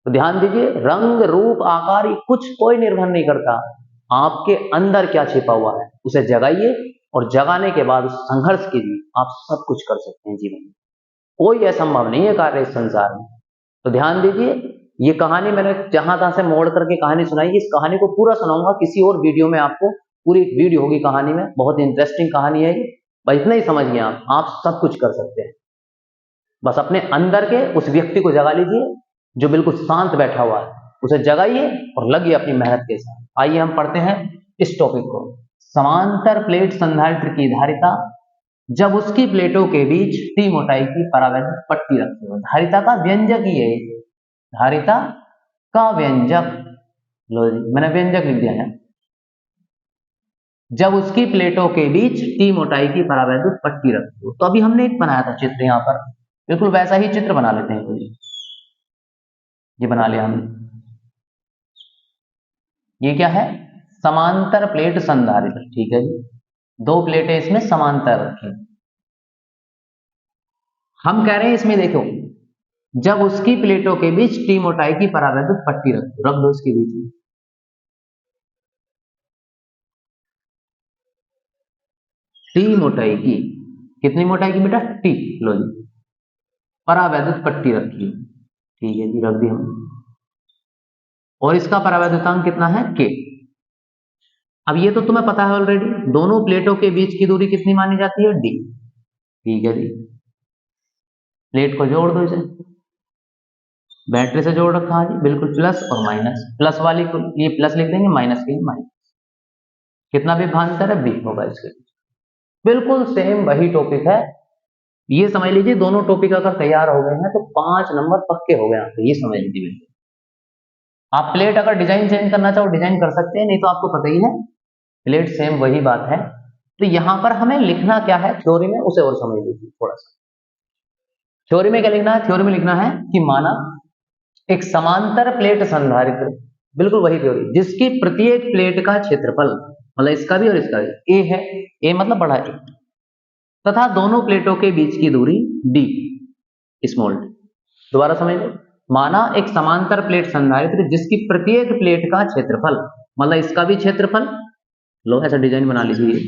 तो ध्यान दीजिए, रंग रूप आकार कुछ कोई निर्भर नहीं करता, आपके अंदर क्या छिपा हुआ है उसे जगाइए, और जगाने के बाद उस संघर्ष कीजिए, आप सब कुछ कर सकते हैं जीवन में। कोई असंभव नहीं है कार्य इस संसार में। तो ध्यान दीजिए, ये कहानी मैंने जहां तहां से मोड़ करके कहानी सुनाई, इस कहानी को पूरा सुनाऊंगा किसी और वीडियो में, आपको पूरी एक वीडियो होगी कहानी में, बहुत इंटरेस्टिंग कहानी है ये। बस इतना ही समझिए, आप सब कुछ कर सकते हैं। बस अपने अंदर के उस व्यक्ति को जगा लीजिए जो बिल्कुल शांत बैठा हुआ है, उसे जगाइए और लगिए अपनी मेहनत के साथ। आइए हम पढ़ते हैं इस टॉपिक को। समांतर प्लेट संधारित्र की धारिता जब उसकी प्लेटों के बीच टी मोटाई की परावैद्युत पट्टी रखी हो। धारिता का व्यंजक ही है, धारिता का व्यंजक, लो जी मैंने व्यंजक लिख दिया है। जब उसकी प्लेटों के बीच टी मोटाई की परावैद्युत पट्टी रखी हो। तो अभी हमने एक बनाया था चित्र, यहाँ पर बिल्कुल वैसा ही चित्र बना लेते हैं। तो ये बना लिया हमने। ये क्या है? समांतर प्लेट संधारित्र, ठीक है जी। दो प्लेटें इसमें समांतर रखी। हम कह रहे हैं इसमें देखो, जब उसकी प्लेटों के बीच टी मोटाई की परावैद्युत पट्टी रख दो उसके बीच में। टी मोटाई की, कितनी मोटाई की बेटा? टी, लो जी, परावैद्युत पट्टी रखी, ठीक है जी, रख दी हमने। और इसका परावैद्युतांक कितना है? के। अब ये तो तुम्हें पता है ऑलरेडी, दोनों प्लेटों के बीच की दूरी कितनी मानी जाती है? डी, ठीक है जी। प्लेट को जोड़ दो, इसे बैटरी से जोड़ रखा है जी, बिल्कुल प्लस और माइनस, प्लस वाली को ये प्लस लिख देंगे, माइनस के लिए माइनस। कितना विभवांतर है? बी होगा इसके। बिल्कुल सेम वही टॉपिक है। ये समझ लीजिए, दोनों टॉपिक अगर तैयार हो गए हैं तो 5 नंबर पक्के हो गए आपके, ये समझ लीजिए। आप प्लेट अगर डिजाइन चेंज करना चाहो डिजाइन कर सकते हैं, नहीं तो आपको पता ही है प्लेट सेम वही बात है। तो यहां पर हमें लिखना क्या है थ्योरी में, उसे और समझ लीजिए थोड़ा सा। थ्योरी में क्या लिखना है? थ्योरी में लिखना है कि माना एक समांतर प्लेट संधारित्र, बिल्कुल वही थ्योरी, जिसकी प्रत्येक प्लेट का क्षेत्रफल, मतलब इसका भी और इसका भी, ए है, ए मतलब बड़ा ए, तथा दोनों प्लेटों के बीच की दूरी डी, स्मॉल डी। दोबारा समझ लो, माना एक समांतर प्लेट संधारित्र जिसकी प्रत्येक प्लेट का क्षेत्रफल, मतलब इसका भी क्षेत्रफल, लो ऐसा डिजाइन बना लीजिए,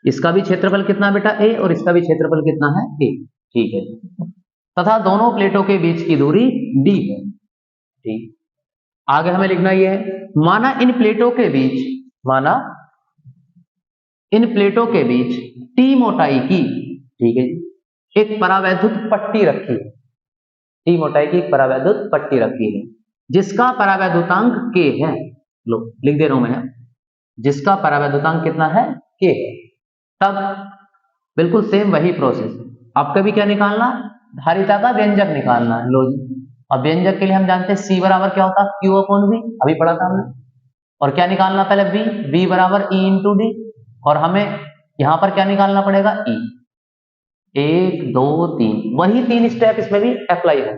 इसका भी क्षेत्रफल कितना बेटा? ए, और इसका भी क्षेत्रफल कितना है? ए, ठीक है। तथा दोनों प्लेटों के बीच की दूरी डी है, ठीक। आगे हमें लिखना यह है, माना इन प्लेटों के बीच, माना इन प्लेटों के बीच टी मोटाई की, ठीक है जी, एक परावैद्युत पट्टी रखी है, टी मोटाई की एक परावैद्युत पट्टी रखी है, जिसका परावैद्युतांक के है। लो लिख दे रहा हूं मैं, जिसका परावैद्युतांक कितना है? के है। तब बिल्कुल सेम वही प्रोसेस, आपका भी क्या निकालना? धारिता का व्यंजक निकालना है। लो जी, अब व्यंजक के लिए हम जानते हैं सी बराबर क्या होता है? क्यू अपॉन वी, अभी पढ़ा था हमने। और क्या निकालना पहले? बी, बी बराबर ई इंटू डी, और हमें यहां पर क्या निकालना पड़ेगा? ई। 1 2 3, वही 3 स्टेप इसमें भी अप्लाई होंगे।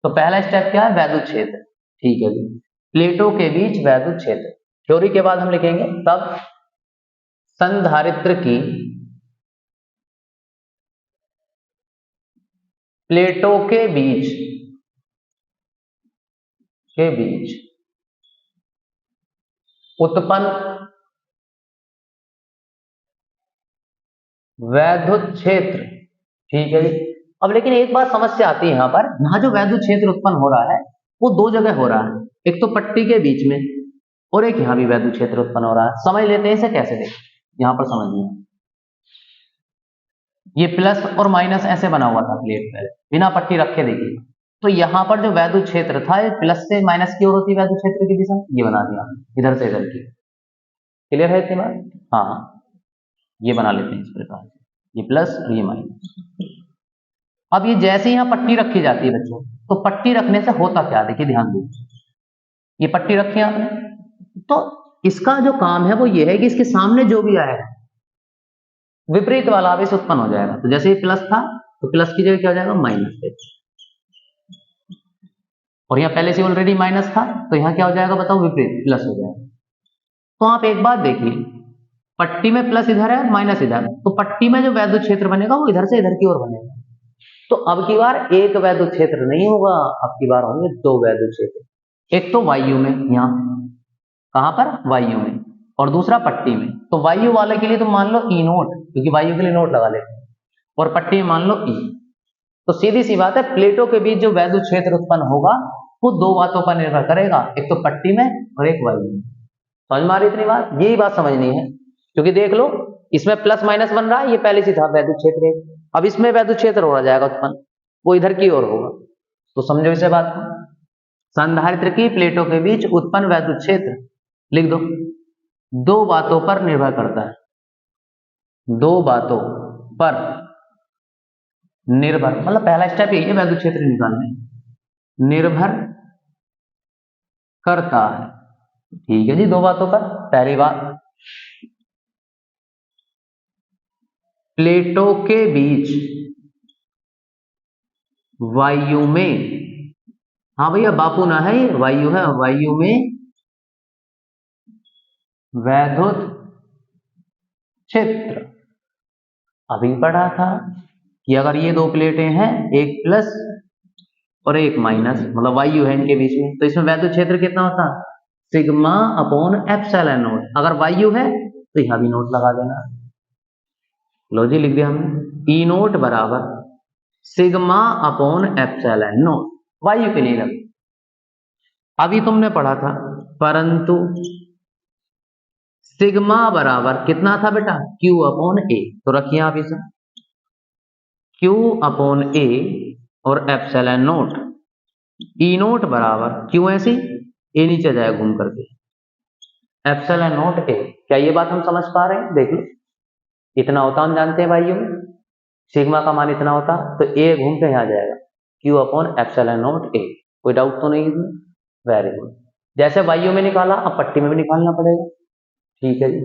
तो पहला स्टेप क्या है? वैद्युत क्षेत्र, ठीक है जी, प्लेटों के बीच वैद्युत क्षेत्र। थ्योरी के बाद हम लिखेंगे तब संधारित्र की प्लेटों के बीच उत्पन्न वैद्युत क्षेत्र, ठीक है जी। अब लेकिन एक बात समस्या आती है यहां पर, यहां जो वैद्युत क्षेत्र उत्पन्न हो रहा है वो दो जगह हो रहा है, एक तो पट्टी के बीच में, और एक यहां भी वैद्युत क्षेत्र उत्पन्न हो रहा है। समझ लेते हैं इसे कैसे, देखें यहां पर समझिए, ये प्लस और माइनस ऐसे बना हुआ था प्लेट, पहले बिना पट्टी रखे देखिए, तो यहाँ पर जो वैद्युत क्षेत्र था ये प्लस से माइनस की ओर होती है वैद्युत क्षेत्र की दिशा, ये बना दिया इधर से इधर की। क्लियर है इतनी बात? हाँ, ये बना लेते हैं इस प्रकार से, ये प्लस और ये माइनस। अब ये जैसे यहाँ पट्टी रखी जाती है बच्चों, तो पट्टी रखने से होता क्या, देखिए ध्यान दीजिए, ये पट्टी रखी आपने, तो इसका जो काम है वो ये है कि इसके सामने जो भी आएगा विपरीत वाला आवेश उत्पन्न हो जाएगा। तो जैसे ये प्लस था तो प्लस की जगह क्या हो जाएगा, माइनस है, और यहाँ पहले से ऑलरेडी माइनस था तो यहाँ क्या हो जाएगा बताओ, विपरीत प्लस हो जाएगा। तो आप एक बात देखिए, पट्टी में प्लस इधर है माइनस इधर, तो पट्टी में जो वैद्युत क्षेत्र बनेगा वो इधर से इधर की ओर बनेगा। तो अब की बार एक वैद्युत क्षेत्र नहीं होगा, अब की बार होंगे दो वैद्युत क्षेत्र, एक तो वायु में, यहाँ कहां पर, वायु में, और दूसरा पट्टी में। तो वायु वाले के लिए तो मान लो ई नोट, क्योंकि वायु के लिए नोट लगा लेते हैं, और पट्टी में मान लो ई। तो सीधी सी बात है, प्लेटों के बीच जो वैद्युत क्षेत्र उत्पन्न होगा वो दो बातों पर निर्भर करेगा, एक तो पट्टी में और एक वायु में। समझ में आ रही इतनी बात? यही बात समझनी है, क्योंकि देख लो इसमें प्लस माइनस बन रहा है, ये पहले से था वैद्युत क्षेत्र, अब इसमें वैद्युत क्षेत्र हो जाएगा उत्पन्न, वो इधर की ओर होगा। तो समझो इसे बात को, संधारित्र की प्लेटों के बीच उत्पन्न वैद्युत क्षेत्र लिख दो, दो बातों पर निर्भर करता है, दो बातों पर निर्भर, मतलब पहला स्टेप यही है वैद्युत क्षेत्र निकालने, निर्भर करता है। ठीक है जी, दो बातों पर। पहली बात, प्लेटों के बीच वायु में, हाँ भैया बापू ना है, ये वायु है, वायु में वैद्युत क्षेत्र। अभी पढ़ा था कि अगर ये दो प्लेटें हैं, एक प्लस और एक माइनस, मतलब वायु है इनके बीच में, तो इसमें वैद्युत क्षेत्र कितना होता है, सिग्मा अपॉन एप्सिलॉन नोट। अगर वायु है तो यहां भी नोट लगा देना, लो जी लिख दिया हमने, ई नोट बराबर सिग्मा अपॉन एप्सिलॉन नोट, वायु के लिए लग। अभी तुमने पढ़ा था, परंतु सिग्मा बराबर कितना था बेटा, क्यू अपॉन ए। तो रखिए आप इसे, क्यू अपॉन ए और एप्सिलॉन नोट, ई नोट बराबर क्यू ऐसी, ए नीचे जाएगा घूम करके, एप्सिलॉन नोट ए। क्या ये बात हम समझ पा रहे हैं? देख लो, इतना होता हम जानते हैं वायु में, सिग्मा का मान इतना होता, तो ए घूम के यहाँ जाएगा, क्यू अपॉन एप्सिलॉन नोट ए। कोई डाउट तो नहीं इसमें? Very good. जैसे वायु में निकाला, अब पट्टी में भी निकालना पड़ेगा। ठीक है जी,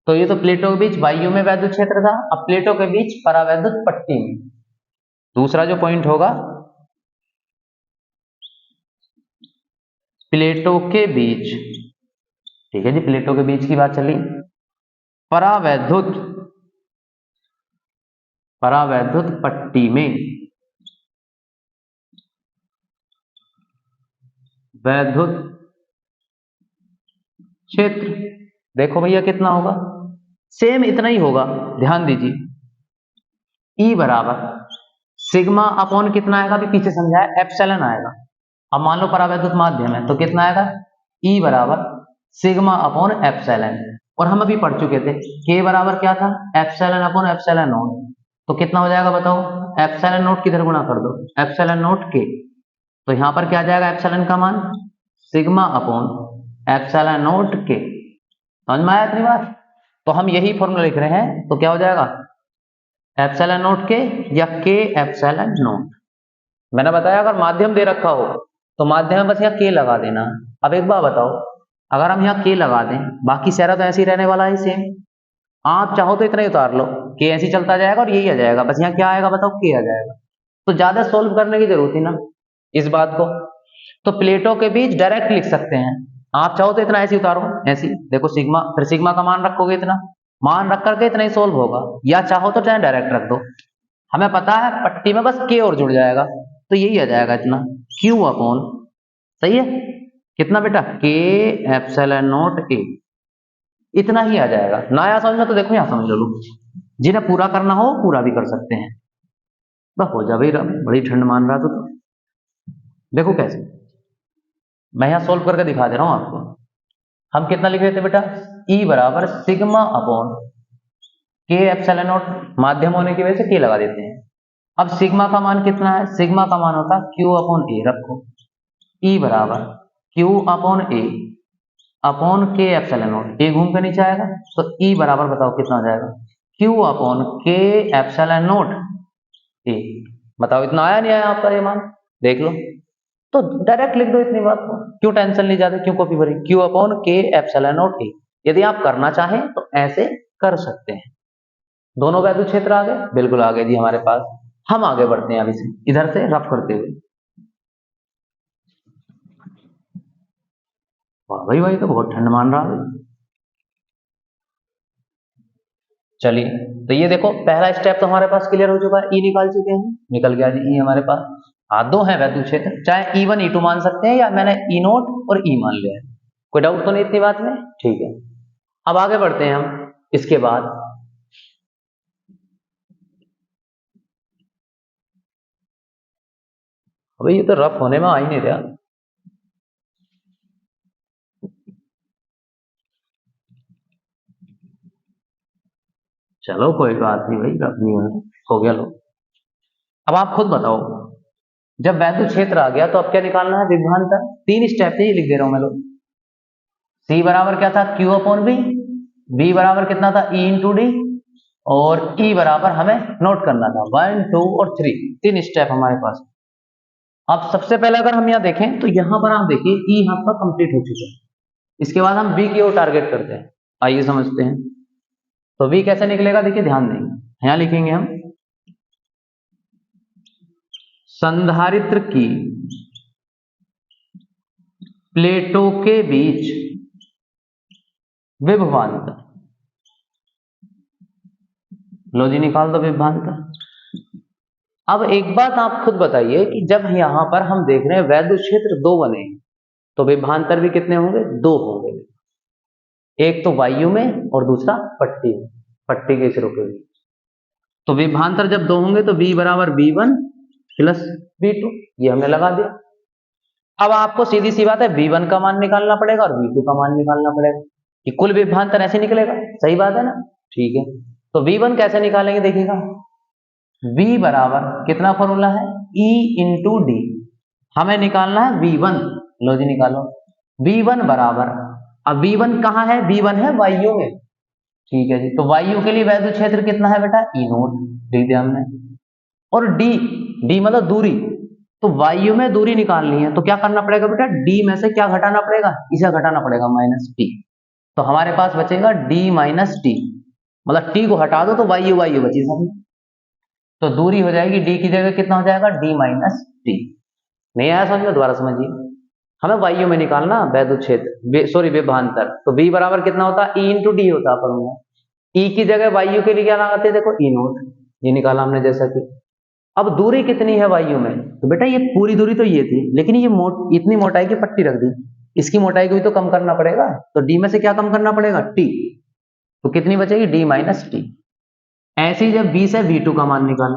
तो ये तो प्लेटों के बीच वायु में वैद्युत क्षेत्र था, अब प्लेटों के बीच परावैद्युत पट्टी में। दूसरा जो पॉइंट होगा, प्लेटों के बीच, ठीक है जी, प्लेटों के बीच की बात चली, परावैद्युत पट्टी में वैद्युत क्षेत्र, देखो भैया कितना होगा, सेम इतना ही होगा, ध्यान दीजिए, ई बराबर सिग्मा अपॉन कितना आएगा, अभी पीछे समझाया, एप्सिलॉन आएगा। अब मान लो परावैद्युत माध्यम है तो कितना आएगा, ई बराबर सिग्मा अपॉन एप्सिलॉन। और हम अभी पढ़ चुके थे के बराबर क्या था, एप्सिलॉन अपॉन एप्सिलॉन नोट। तो कितना हो जाएगा बताओ, एप्सिलॉन नोट किधर गुणा कर दो, एप्सिलॉन नोट के, तो यहां पर क्या आ जाएगा एप्सिलॉन का मान, सिग्मा अपॉन एप्सिलॉन नोट के। समझ में आया इतनी बात? तो हम यही फॉर्मूला लिख रहे हैं, तो क्या हो जाएगा, एप्सिलॉन नोट के या के एप्सिलॉन नोट। मैंने बताया अगर माध्यम दे रखा हो तो माध्यम में बस यहाँ के लगा देना। अब एक बात बताओ, अगर हम यहाँ के लगा दें, बाकी सारा तो ऐसे ही रहने वाला है सेम, आप चाहो तो इतना ही उतार लो, के ऐसे ही चलता जाएगा और यही आ जाएगा, बस यहाँ क्या आएगा बताओ, के आ जाएगा। तो ज्यादा सोल्व करने की जरूरत ही ना इस बात को। तो प्लेटों के बीच डायरेक्ट लिख सकते हैं, आप चाहो तो इतना ऐसे उतारो, ऐसी देखो सिग्मा, फिर सिग्मा का मान रखोगे, इतना मान रख करके इतना ही सोल्व होगा, या चाहो तो चाहे डायरेक्ट रख दो। हमें पता है पट्टी में बस के और जुड़ जाएगा, तो यही आ जाएगा इतना, क्यू अपॉन, सही है, कितना बेटा, के एप्सिलॉन नोट ए, इतना ही आ जाएगा। ना आया समझ में तो देखो यहां समझ लो, जिन्हें पूरा करना हो पूरा भी कर सकते हैं। बस हो जा भाई, बड़ी ठंड मान रहा तो देखो कैसे, मैं यहां सोल्व करके दिखा दे रहा हूं आपको। हम कितना लिख रहे थे बेटा, ई बराबर सिग्मा अपॉन के एप्सिलॉन नोट, माध्यम होने की वजह से के लगा देते हैं, अब सिग्मा का मान कितना है? सिग्मा का मान होता है क्यू अपॉन ए, रखो ई बराबर क्यू अपॉन ए अपॉन के एप्सिलॉन नॉट, ए घूम के नीचे आएगा तो ई बराबर बताओ कितना हो जाएगा? क्यू अपॉन के एप्सिलॉन नॉट ए। बताओ इतना आया नहीं आया आपका ये मान? देख लो, तो डायरेक्ट लिख दो इतनी बात को, क्यों टेंशन ली जाती, क्यों कॉपी भरी? क्यू अपॉन के एप्सिलॉन नॉट ए। यदि आप करना चाहें तो ऐसे कर सकते हैं। दोनों वैद्य क्षेत्र आ गए? बिल्कुल आ गए जी हमारे पास। हम आगे बढ़ते हैं अब इसे इधर से रफ करते हुए। वाह भाई भाई, तो बहुत ठंड मान रहा है। चलिए, तो ये देखो पहला स्टेप तो हमारे पास क्लियर हो चुका है, ई निकाल चुके हैं, निकल गया जी ई हमारे पास। हाँ, दो है वैद्य क्षेत्र, चाहे ई वन ई टू मान सकते हैं या मैंने ई नोट और ई मान लिया है। कोई डाउट तो नहीं इतनी बात में? ठीक है, अब आगे बढ़ते हैं हम इसके बाद। अबे ये तो रफ होने में आ ही नहीं रहा। चलो कोई बात नहीं भाई, रफ नहीं हो गया। लो, अब आप खुद बताओ, जब वैद्य क्षेत्र आ गया तो अब क्या निकालना है? विभवांतर। तीन स्टेप से ये लिख दे रहा हूं मैं। लो, सी बराबर क्या था? Q upon B. बी बराबर कितना था? E into D. और ई बराबर हमें नोट करना था 1 2 और 3, तीन स्टेप हमारे पास। अब सबसे पहले अगर हम यहाँ देखें तो यहाँ पर आप देखिए ई यहाँ पर कंप्लीट हो चुका है। इसके बाद हम बी की ओर टारगेट करते हैं। आइए समझते हैं। तो बी कैसे निकलेगा? देखिए ध्यान देंगे, यहाँ लिखेंगे हम संधारित्र की प्लेटों के बीच विभवांतर। लो जी, निकाल दो विभवांतर। अब एक बात आप खुद बताइए कि जब यहां पर हम देख रहे हैं वैद्य क्षेत्र दो बने हैं, तो विभवांतर भी कितने होंगे? दो होंगे। एक तो वायु में और दूसरा पट्टी में, पट्टी के सिरों के बीच। तो विभवांतर जब दो होंगे तो बी बराबर B one plus B two, ये हमने लगा दिया। अब आपको सीधी सी बात है, बी वन का मान निकालना पड़ेगा और बी टू का मान निकालना पड़ेगा, कि कुल विभवांतर ऐसे निकलेगा। सही बात है ना? ठीक है, तो बी वन कैसे निकालेंगे देखिएगा। बी बराबर कितना फॉर्मूला है? E into D. हमें निकालना है बी वन। लो जी निकालो, बी वन बराबर, अब बी वन कहाँ है? बी वन है वायु में। ठीक है जी, तो वायु के लिए वैद्य क्षेत्र कितना है बेटा? ई नोट, लिख दिया हमने। और डी, डी मतलब दूरी, तो वायु में दूरी निकालनी है तो क्या करना पड़ेगा बेटा? डी में से क्या घटाना पड़ेगा? इसे घटाना पड़ेगा, माइनस टी। तो हमारे पास बचेगा डी माइनस टी, मतलब टी को हटा दो तो वायु वायु बची सब। तो दूरी हो जाएगी डी की जगह कितना हो जाएगा? D minus T. नहीं आया समझ में? दोबारा समझिए, हमें वायु में निकालना वैद्युत क्षेत्र, सॉरी विभवांतर। तो बी बराबर कितना होता है? ई इंटू डी होता है। ई की जगह वायु के लिए क्या लगाते हैं? देखो ई नोट, ये निकाला हमने जैसा कि। अब दूरी कितनी है वायु में? तो बेटा ये पूरी दूरी तो ये थी, लेकिन ये इतनी मोटाई की पट्टी रख दी, इसकी मोटाई को भी तो कम करना पड़ेगा। तो डी में से क्या कम करना पड़ेगा? टी। तो कितनी बचेगी? D minus T. ऐसे ही जब बी से बी टू का मान निकालो।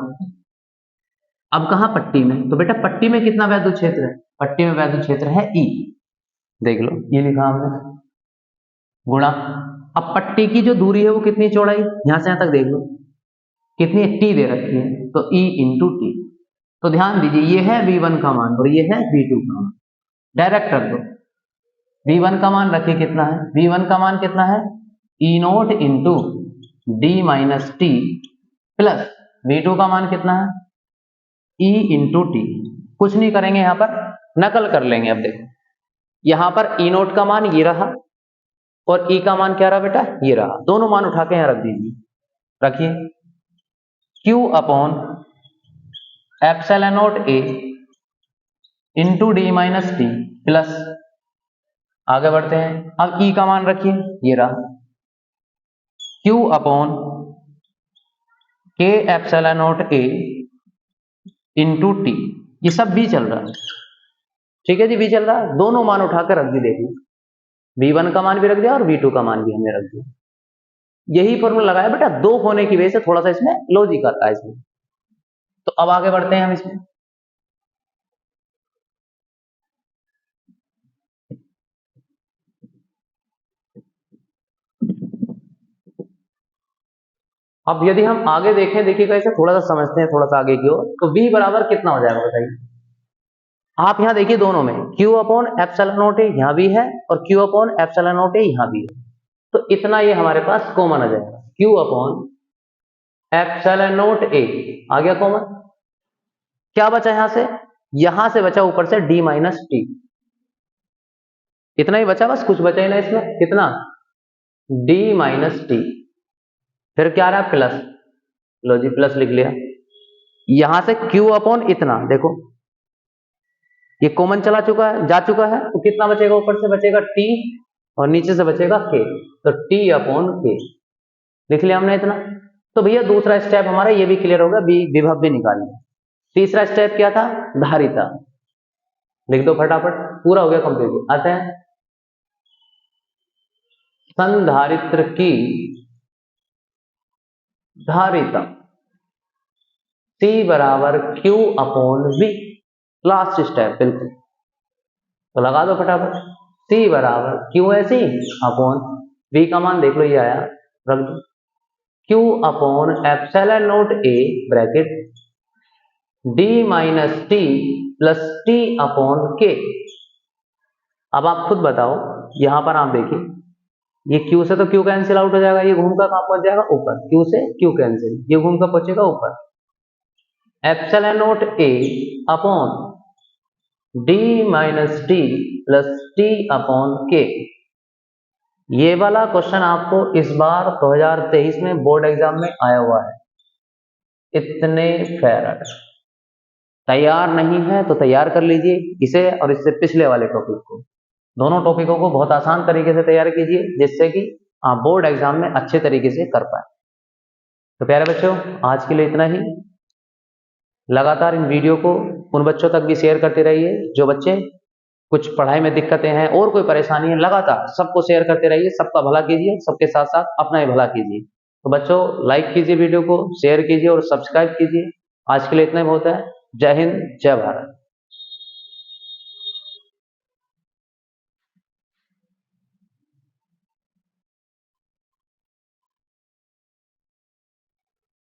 अब कहा? पट्टी में। तो बेटा पट्टी में कितना वैद्युत क्षेत्र है? पट्टी में वैद्युत क्षेत्र है ई, देख लो ये लिखा हमने, गुणा। अब पट्टी की जो दूरी है वो कितनी चौड़ाई, यहां से यहां तक देख लो कितनी टी दे रखी है, तो ई इंटू टी। तो ध्यान दीजिए, ये है V1 का मान और ये है V2 का मान, डायरेक्ट रख दो। V1 का मान रखिए कितना है? V1 का मान कितना है? E nought into D minus T plus V2 का मान कितना है? E into T. कुछ नहीं करेंगे, यहां पर नकल कर लेंगे। अब देखो यहां पर ई नोट का मान ये रहा और ई का मान क्या रहा बेटा? ये रहा। दोनों मान उठा के यहां रख दीजिए, रखिए Q upon epsilon not a into D minus T plus, आगे बढ़ते हैं। अब ई का मान रखिए, ये रहा Q अपॉन के epsilon not a into T. ये सब बी चल रहा है, ठीक है जी, बी चल रहा है। दोनों मान उठाकर रख दी, देखिए V1 का मान भी रख दिया और V2 का मान भी हमने रख दिया। यही फॉर्मूला लगाया बेटा, दो होने की वजह से थोड़ा सा इसमें लॉजिक आता है इसमें। तो अब आगे बढ़ते हैं हम इसमें। अब यदि हम आगे देखें, देखिएगा इसे थोड़ा सा समझते हैं, थोड़ा सा आगे की ओर, तो v बराबर कितना हो जाएगा बताइए। आप यहाँ देखिए दोनों में q upon epsilon not a यहाँ भी है और q upon epsilon not a यहाँ भी है, तो इतना ये हमारे पास कॉमन आ जाएगा, q upon epsilon not a आ गया कॉमन। क्या बचा यहां से बचा ऊपर से d माइनस टी, इतना ही बचा, बस कुछ बचा ही ना इसमें, कितना d माइनस टी, फिर क्या रहा प्लस, लो जी प्लस लिख लिया। यहां से q अपॉन इतना, देखो ये कॉमन चला चुका है, जा चुका है, तो कितना बचेगा, ऊपर से बचेगा t और नीचे से बचेगा k, तो t अपॉन k लिख लिया हमने इतना। तो भैया दूसरा स्टेप हमारा ये भी क्लियर होगा, विभव भी निकाल लिया। तीसरा स्टेप क्या था, धारिता, लिख दो फटाफट, पूरा हो गया कंप्लीट। आते हैं संधारित्र की धारिता C बराबर Q upon V, last step बिल्कुल, तो लगा दो फटाफट, C बराबर Q है C अपॉन V का मान देख लो ये आया, रख दो Q upon epsilon not A bracket D minus T plus T upon K। अब आप खुद बताओ, यहां पर आप देखिए, ये Q से तो Q कैंसिल आउट हो जाएगा, ये घूम कर कहां पहुंच जाएगा ऊपर, Q से Q कैंसिल, ये घूम कर पहुंचेगा ऊपर, epsilon not A upon D minus T plus T upon K। ये वाला क्वेश्चन आपको इस बार 2023 में बोर्ड एग्जाम में आया हुआ है, इतने फैराड। तैयार नहीं है तो तैयार कर लीजिए इसे और इससे पिछले वाले टॉपिक को, दोनों टॉपिकों को बहुत आसान तरीके से तैयार कीजिए, जिससे कि आप बोर्ड एग्जाम में अच्छे तरीके से कर पाए। तो प्यारे बच्चों, आज के लिए इतना ही। लगातार इन वीडियो को उन बच्चों तक भी शेयर करते रहिए जो बच्चे कुछ पढ़ाई में दिक्कतें हैं और कोई परेशानी है, लगातार सबको शेयर करते रहिए, सबका भला कीजिए, सबके साथ साथ अपना ही भला कीजिए। तो बच्चों लाइक कीजिए, वीडियो को शेयर कीजिए और सब्सक्राइब कीजिए। आज के लिए इतना ही बहुत है। जय हिंद, जय भारत।